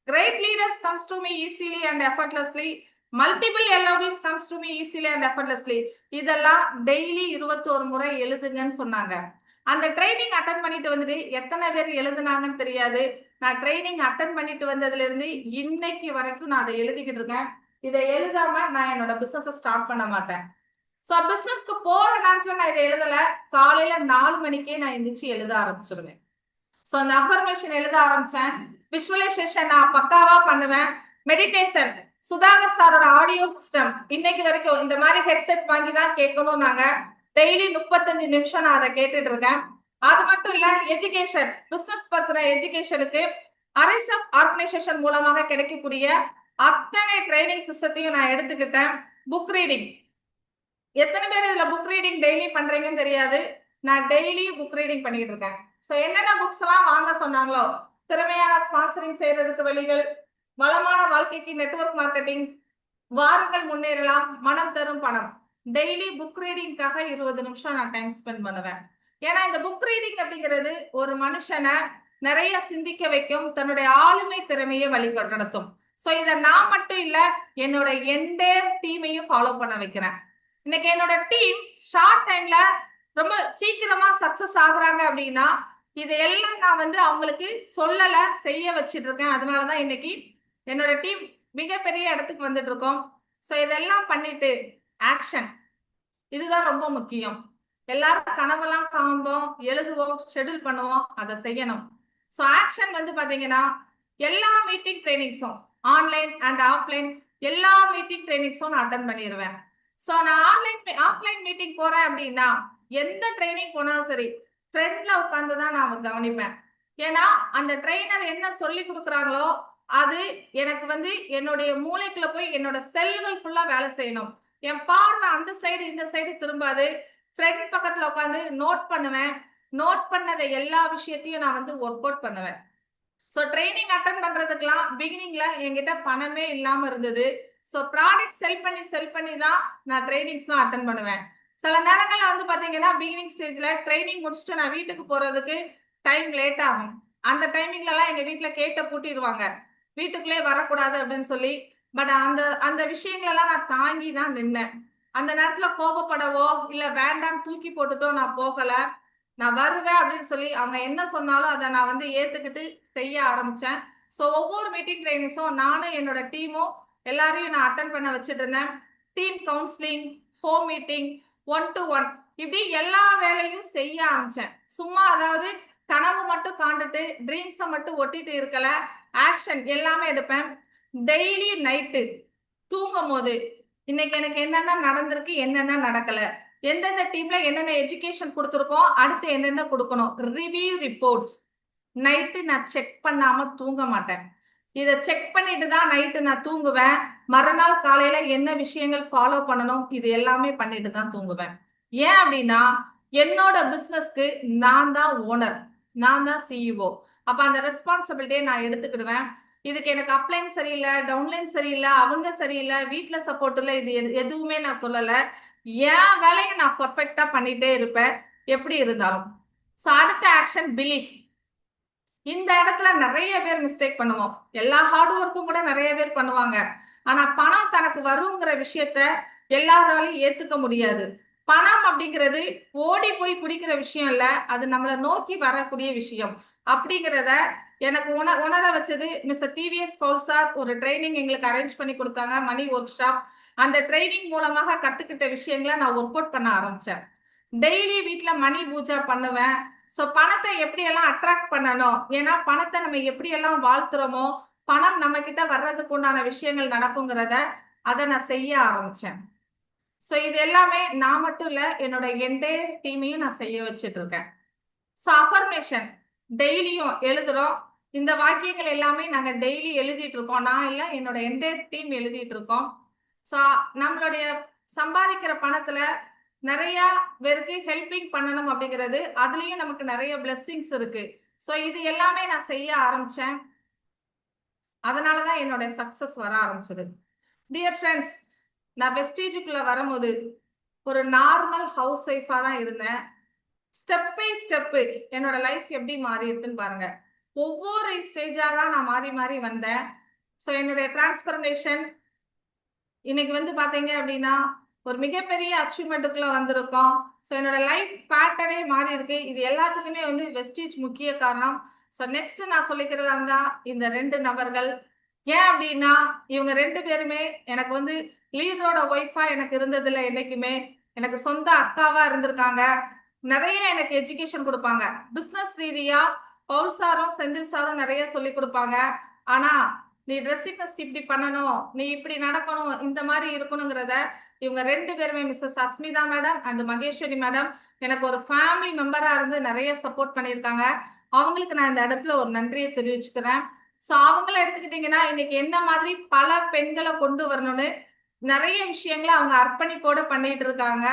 great leaders comes to me easily and effortlessly, multiple LOPs comes to me easily and effortlessly. இதெல்லாம் daily 21 முறை எழுதுங்கன்னு சொன்னாங்க. அந்த training attend பண்ணிட்டு வந்துட்டு எத்தனை பேர் எழுதுனாங்கன்னு தெரியாது. நான் ட்ரைனிங் அட்டன் பண்ணிட்டு வந்ததுல இருந்து இன்னைக்கு வரைக்கும் நான் அதை எழுதிக்கிட்டு இருக்கேன். இதை எழுதாம நான் என்னோட பிசினஸ் ஸ்டார்ட் பண்ண மாட்டேன். ஸோ பிசினஸ்க்கு போற நேரத்துல நான் இதை எழுதல. காலையில 4 மணிக்கே நான் எந்திரிச்சு எழுத ஆரம்பிச்சிருவேன். ஸோ அந்த அஃபர்மேஷன் எழுத ஆரம்பிச்சேன். விஷுவலைசேஷன் நான் பக்காவா பண்ணுவேன். மெடிடேஷன் சுதாகர் சாரோட ஆடியோ சிஸ்டம் இன்னைக்கு வரைக்கும் இந்த மாதிரி ஹெட்செட் வாங்கி தான் கேட்கணும். நாங்க டெய்லி 35 நிமிஷம் நான் அதை கேட்டுட்டு இருக்கேன். அது மட்டும் இல்ல எஜுகேஷன், பிசினஸ் பத்தின எஜுகேஷனுக்கு அரைசப் ஆர்கனைசேஷன் மூலமாக கிடைக்கக்கூடிய அத்தனை ட்ரைனிங் சிஸ்டத்தையும் நான் எடுத்துக்கிட்டேன். Book reading. எத்தனை பேர் இதுல புக் ரீடிங் டெய்லி பண்றீங்கன்னு தெரியாது. நான் டெய்லி புக் ரீடிங் பண்ணிட்டு இருக்கேன். ஸோ என்னென்ன புக்ஸ் எல்லாம் வாங்க சொன்னாங்களோ, திறமையான ஸ்பான்சரிங் செய்யறதுக்கு வழிகள், வளமான வாழ்க்கைக்கு நெட்வொர்க் மார்க்கெட்டிங், வாருங்கள் முன்னேறலாம், மனம் தரும் பணம், டெய்லி புக் ரீடிங்காக 20 நிமிஷம் நான் டைம் ஸ்பெண்ட் பண்ணுவேன். ஏன்னா இந்த புக் ரீடிங் அப்படிங்கிறது ஒரு மனுஷனை நிறைய சிந்திக்க வைக்கும், தன்னுடைய ஆளுமை திறமையை வழி நடத்தும். ஸோ இதை நான் மட்டும் இல்ல என்னோட என்டையர் டீமையும் ஃபாலோ பண்ண வைக்கிறேன். இன்னைக்கு என்னோட டீம் ஷார்ட் டைம்ல ரொம்ப சீக்கிரமா சக்சஸ் ஆகுறாங்க அப்படின்னா இதையெல்லாம் நான் வந்து அவங்களுக்கு சொல்லல, செய்ய வச்சிட்டு இருக்கேன். அதனாலதான் இன்னைக்கு என்னோட டீம் மிகப்பெரிய இடத்துக்கு வந்துட்டு இருக்கோம். ஸோ இதெல்லாம் பண்ணிட்டு ஆக்ஷன், இதுதான் ரொம்ப முக்கியம். எல்லாரும் கனவெல்லாம் காண்போம், எழுதுவோம், ஷெட்யூல் பண்ணுவோம், அதை செய்யணும். ஸோ ஆக்ஷன் வந்து பாத்தீங்கன்னா எல்லா மீட்டிங் ட்ரைனிங்ஸும் ஆன்லைன் அண்ட் ஆஃப்லைன் எல்லா மீட்டிங் ட்ரைனிங்ஸும் நான் அட்டன் பண்ணிடுவேன். ஸோ நான் ஆஃப்லைன் மீட்டிங் போறேன் அப்படின்னா எந்த ட்ரைனிங் போனாலும் சரி ஃப்ரெண்ட்ல உட்காந்து தான் நான் கவனிப்பேன். ஏன்னா அந்த ட்ரெயினர் என்ன சொல்லி கொடுக்குறாங்களோ அது எனக்கு வந்து என்னுடைய மூளைக்குள்ள போய் என்னோட செல்கள் ஃபுல்லா வேலை செய்யணும். என் பார்வை அந்த சைடு இந்த சைடு திரும்பாது. ஃப்ரெண்ட் பக்கத்துல உட்காந்து நோட் பண்ணுவேன். நோட் பண்ணதை எல்லா விஷயத்தையும் நான் வந்து ஒர்க் அவுட் பண்ணுவேன். ஸோ ட்ரைனிங் அட்டன் பண்றதுக்கெல்லாம் பிகினிங்ல என்கிட்ட பணமே இல்லாம இருந்தது. ஸோ ப்ராடக்ட் செல் பண்ணி தான் நான் ட்ரைனிங்ஸ்லாம் அட்டன் பண்ணுவேன். சில நேரங்கள்ல வந்து பாத்தீங்கன்னா பிகினிங் ஸ்டேஜ்ல ட்ரைனிங் முடிச்சுட்டு நான் வீட்டுக்கு போறதுக்கு டைம் லேட் ஆகும். அந்த டைமிங்ல எல்லாம் எங்க வீட்டுல கேட்ட பூட்டிடுவாங்க, வீட்டுக்குள்ளே வரக்கூடாது அப்படின்னு சொல்லி. பட் அந்த அந்த விஷயங்களெல்லாம் நான் தாங்கி தான் நின்னேன். அந்த நேரத்துல கோபப்படவோ இல்ல வேண்டாம் தூக்கி போட்டுட்டோ நான் போகல. நான் வருவேன் அப்படின்னு சொல்லி அவங்க என்ன சொன்னாலும் அதை நான் வந்து ஏத்துக்கிட்டு செய்ய ஆரம்பிச்சேன். ஸோ ஒவ்வொரு மீட்டிங் ட்ரைனிங்ஸும் நானும் என்னோட டீமும் எல்லாரையும் நான் அட்டன் பண்ண வச்சுட்டு இருந்தேன். Team counselling, home meeting, one to one இப்படி எல்லா வேலையும் செய்ய ஆரம்பிச்சேன். சும்மா அதாவது கனவு மட்டும் காண்டுட்டு ட்ரீம்ஸை மட்டும் ஒட்டிட்டு இருக்கல, ஆக்ஷன் எல்லாமே எடுப்பேன். டெய்லி நைட்டு தூங்கும் போது இன்னைக்கு எனக்கு என்னென்ன நடந்திருக்கு, என்னென்ன நடக்கல, எந்தெந்த டீம்ல என்னென்ன எஜுகேஷன் கொடுத்துருக்கோம், அடுத்து என்னென்ன கொடுக்கணும், ரிவ்யூ ரிப்போர்ட்ஸ் நைட்டு நான் செக் பண்ணாம தூங்க மாட்டேன். இதை செக் பண்ணிட்டு தான் நைட்டு நான் தூங்குவேன். மறுநாள் காலையில என்ன விஷயங்கள் ஃபாலோ பண்ணணும், இது எல்லாமே பண்ணிட்டு தான் தூங்குவேன். ஏன் அப்படின்னா என்னோட பிசினஸ்க்கு நான் தான் ஓனர், நான் தான் சிஇஓ. அப்ப அந்த ரெஸ்பான்சிபிலிட்டியை நான் எடுத்துக்கிடுவேன். இதுக்கு எனக்கு அப்லைன் சரியில்லை, டவுன்லைன் சரியில்லை, அவங்க சரியில்லை, வீட்டுல சப்போர்ட் இல்லை, இது எதுவுமே நான் சொல்லல. என் வேலையை நான் பர்ஃபெக்டா பண்ணிட்டே இருப்பேன் எப்படி இருந்தாலும். ஸோ அடுத்த ஆக்ஷன் பிலீஃப். இந்த இடத்துல நிறைய பேர் மிஸ்டேக் பண்ணுவோம். எல்லா ஹார்ட் ஒர்க்கும் கூட நிறைய பேர் பண்ணுவாங்க. ஆனா பணம் தனக்கு வருங்கிற விஷயத்த எல்லாராலையும் ஏத்துக்க முடியாது. பணம் அப்படிங்கிறது ஓடி போய் பிடிக்கிற விஷயம் இல்ல, அது நம்மளை நோக்கி வரக்கூடிய விஷயம். அப்படிங்கிறத எனக்கு உணர வச்சது மிஸ்டர் டிவிஎஸ் பவுல் சார். ஒரு ட்ரைனிங் எங்களுக்கு அரேஞ்ச் பண்ணி கொடுத்தாங்க, மணி ஒர்க் ஷாப். அந்த ட்ரைனிங் மூலமாக கத்துக்கிட்ட விஷயங்களை நான் ஒர்க் அவுட் பண்ண ஆரம்பிச்சேன். டெய்லி வீட்டுல மணி பூஜா பண்ணுவேன். ஸோ பணத்தை எப்படியெல்லாம் அட்ராக்ட் பண்ணணும், ஏன்னா பணத்தை நம்ம எப்படியெல்லாம் வாழ்த்துறோமோ பணம் நம்ம கிட்ட வர்றதுக்கு உண்டான விஷயங்கள் நடக்குங்கிறத அதை நான் செய்ய ஆரம்பிச்சேன். ஸோ இது எல்லாமே நான் மட்டும் இல்ல, என்னோட என்டையர் டீமையும் நான் செய்ய வச்சுட்டு இருக்கேன். ஸோ அஃபர்மேஷன் டெய்லியும் எழுதுறோம். இந்த வாக்கியங்கள் எல்லாமே நாங்க டெய்லி எழுதிட்டு இருக்கோம். நான் இல்ல, என்னோட என்டையர் டீம் எழுதிட்டு இருக்கோம். ஸோ நம்மளுடைய சம்பாதிக்கிற பணத்துல நிறைய பேருக்கு ஹெல்பிங் பண்ணணும் அப்படிங்கிறது, அதுலயும் நமக்கு நிறைய பிளெஸிங்ஸ் இருக்கு. ஸோ இது எல்லாமே நான் செய்ய ஆரம்பிச்சேன். அதனாலதான் என்னோட சக்சஸ் வர ஆரம்பிச்சது. டியர் ஃப்ரெண்ட்ஸ், நான் வெஸ்டேஜுக்குள்ள வரும்போது ஒரு நார்மல் ஹவுஸ் ஒய்ஃபா தான் இருந்தேன். ஸ்டெப் பை ஸ்டெப்பு என்னோட லைஃப் எப்படி மாறி இருக்குன்னு பாருங்க. ஒவ்வொரு ஸ்டேஜா தான் நான் மாறி மாறி வந்தேன். ஸோ என்னுடைய டிரான்ஸ்பர்மேஷன் இன்னைக்கு வந்து பாத்தீங்க அப்படின்னா ஒரு மிகப்பெரிய அச்சீவ்மெண்ட்டுக்குள்ள வந்திருக்கோம். ஸோ என்னோட லைஃப் பேட்டர்னே மாறி இருக்கு. இது எல்லாத்துக்குமே வந்து வெஸ்டேஜ் முக்கிய காரணம். ஸோ நெக்ஸ்ட் நான் சொல்லிக்கிறதா இருந்தா இந்த 2 நபர்கள். ஏன் அப்படின்னா இவங்க 2 பேருமே எனக்கு வந்து லீடரோட ஒய்ஃபா எனக்கு இருந்ததுல என்னைக்குமே எனக்கு சொந்த அக்காவா இருந்திருக்காங்க. நிறைய எனக்கு எஜுகேஷன் கொடுப்பாங்க. பிசினஸ் ரீதியா பவுல் சாரும் செந்தில் சாரும் நிறைய சொல்லி கொடுப்பாங்க. ஆனா நீ ட்ரெஸ்ஸிங் இப்படி பண்ணணும், நீ இப்படி நடக்கணும், இந்த மாதிரி இருக்கணுங்கிறத இவங்க 2 பேருமே missus Asmita madam and Maheswari madam எனக்கு ஒரு ஃபேமிலி மெம்பரா இருந்து நிறைய சப்போர்ட் பண்ணியிருக்காங்க. அவங்களுக்கு நான் இந்த இடத்துல ஒரு நன்றியை தெரிவிச்சுக்கிறேன். ஸோ அவங்கள எடுத்துக்கிட்டீங்கன்னா இன்னைக்கு என்ன மாதிரி பல பெண்களை கொண்டு வரணும்னு நிறைய விஷயங்களை அவங்க அர்ப்பணிப்போட பண்ணிட்டு இருக்காங்க.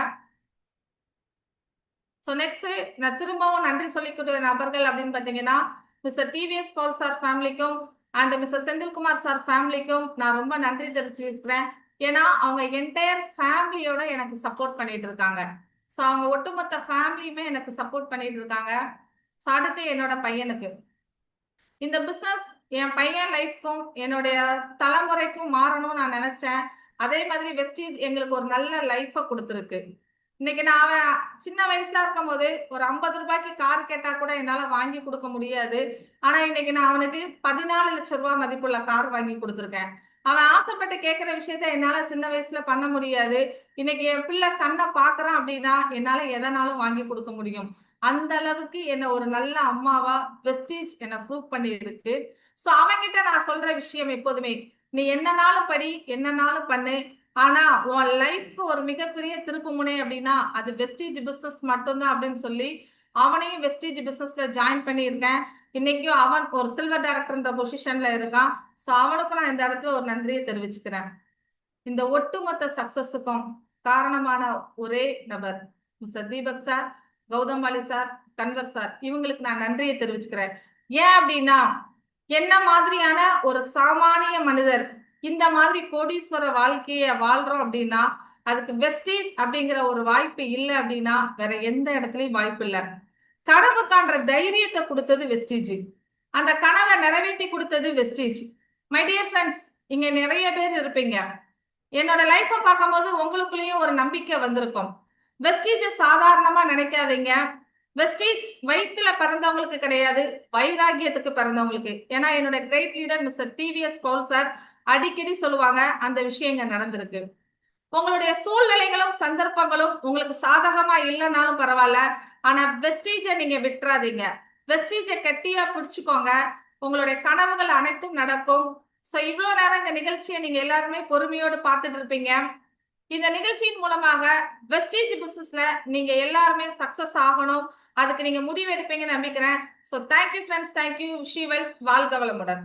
ஸோ நெக்ஸ்ட் நான் திரும்பவும் நன்றி சொல்லிக்கூடிய நபர்கள் அப்படின்னு பார்த்தீங்கன்னா மிஸ்டர் டிவிஎஸ் பவுல் சார் ஃபேமிலிக்கும் அண்ட் மிஸ்டர் செந்தில்குமார் சார் ஃபேமிலிக்கும் நான் ரொம்ப நன்றி தெரிவிச்சுக்கிறேன். ஏன்னா அவங்க என்டையர் ஃபேமிலியோட எனக்கு சப்போர்ட் பண்ணிட்டு இருக்காங்க. ஸோ அவங்க ஒட்டுமொத்த ஃபேமிலியுமே எனக்கு சப்போர்ட் பண்ணிட்டு இருக்காங்க. ஸோ அடுத்து என்னோட பையனுக்கு இந்த பிசினஸ் என் பையன் லைஃப்க்கும் என்னுடைய தலைமுறைக்கும் மாறணும்னு நான் நினைச்சேன். அதே மாதிரி வெஸ்டீஜ் எங்களுக்கு ஒரு நல்ல லைஃபை கொடுத்துருக்கு. இன்னைக்கு நான் அவன் சின்ன வயசுல இருக்கும் போது ஒரு 50 ரூபாய்க்கு கார் கேட்டா கூட என்னால வாங்கி கொடுக்க முடியாது. ஆனா இன்னைக்கு நான் அவனுக்கு 14 லட்சம் ரூபாய் மதிப்புள்ள கார் வாங்கி கொடுத்துருக்கேன். அவன் ஆசைப்பட்டு கேட்கிற விஷயத்த என்னால சின்ன வயசுல பண்ண முடியாது. இன்னைக்கு என் பிள்ளை கண்ணை பாக்குறான் அப்படின்னா என்னால எதனாலும் வாங்கி கொடுக்க முடியும். அந்த அளவுக்கு என்ன ஒரு நல்ல அம்மாவா வெஸ்டீஜ் என்ன ப்ரூவ் பண்ணி இருக்கு. ஸோ அவன்கிட்ட நான் சொல்ற விஷயம் எப்போதுமே, நீ என்னனாலும் படி, என்னனாலும் பண்ணு, ஆனா உன் லைஃப்க்கு ஒரு மிகப்பெரிய திருப்பு முனை அப்படின்னா அது வெஸ்டீஜ் பிசினஸ் மட்டும்தான் அப்படின்னு சொல்லி அவனையும் வெஸ்டீஜ் பிசினஸ்ல ஜாயின் பண்ணியிருக்கேன். இன்னைக்கும் அவன் ஒரு சில்வர் டைரக்டர்ன்ற பொசிஷன்ல இருக்கான். ஸோ அவனுக்கும் நான் இந்த இடத்துல ஒரு நன்றியை தெரிவிச்சுக்கிறேன். இந்த ஒட்டுமொத்த சக்சஸுக்கும் காரணமான ஒரே நபர் mister Deepak sir, Gautam Bali sir, Kanwar sir, இவங்களுக்கு நான் நன்றியை தெரிவிச்சுக்கிறேன். ஏன் அப்படின்னா என்ன மாதிரியான ஒரு சாமானிய மனிதர் இந்த மாதிரி கோடீஸ்வர வாழ்க்கைய வாழ்றோம் அப்படின்னா அதுக்கு வெஸ்டீஜ் அப்படிங்கிற ஒரு வாய்ப்பு இல்லை அப்படின்னா வேற எந்த இடத்துலயும் வாய்ப்பு இல்லை. கனவு காண்ற தைரியத்தை கொடுத்தது வெஸ்டீஜ், அந்த கனவை நிறைவேற்றி கொடுத்தது வெஸ்டீஜ். மை டியர் ஃப்ரெண்ட்ஸ், இங்க நிறைய பேர் இருப்பீங்க. என்னோட லைஃபை பார்க்கும்போது உங்களுக்குள்ளேயும் ஒரு நம்பிக்கை வந்திருக்கும். வெஸ்டீஜ் சாதாரணமா நினைக்காதீங்க. வெஸ்டீஜ் வயிற்றுல பிறந்தவங்களுக்கு கிடையாது, வைராகியத்துக்கு பிறந்தவங்களுக்கு. ஏன்னா என்னோட great leader mister TVS Paul sir அடிக்கடி சொல்லுவாங்க, அந்த விஷயம் இங்க நடந்திருக்கு. உங்களுடைய சூழ்நிலைகளும் சந்தர்ப்பங்களும் உங்களுக்கு சாதகமா இல்லைனாலும் பரவாயில்ல. ஆனா வெஸ்டீஜ நீங்க விட்டுறாதீங்க. வெஸ்டீஜ கெட்டியா பிடிச்சுக்கோங்க. உங்களுடைய கனவுகள் அனைத்தும் நடக்கும். சோ இவ்ளோ நேரம் இந்த நிகழ்ச்சியை நீங்க எல்லாருமே பொறுமையோடு பார்த்துட்டு இருப்பீங்க. இந்த நிகழ்ச்சியின் மூலமாக வெஸ்டீஜ் பிசினஸ்ல நீங்க எல்லாருமே சக்சஸ் ஆகணும். அதுக்கு நீங்க முடிவு எடுப்பீங்கன்னு நம்பிக்கிறேன். So thank you friends. Thank you. Wish you well. வாழ்க வளமுடன்.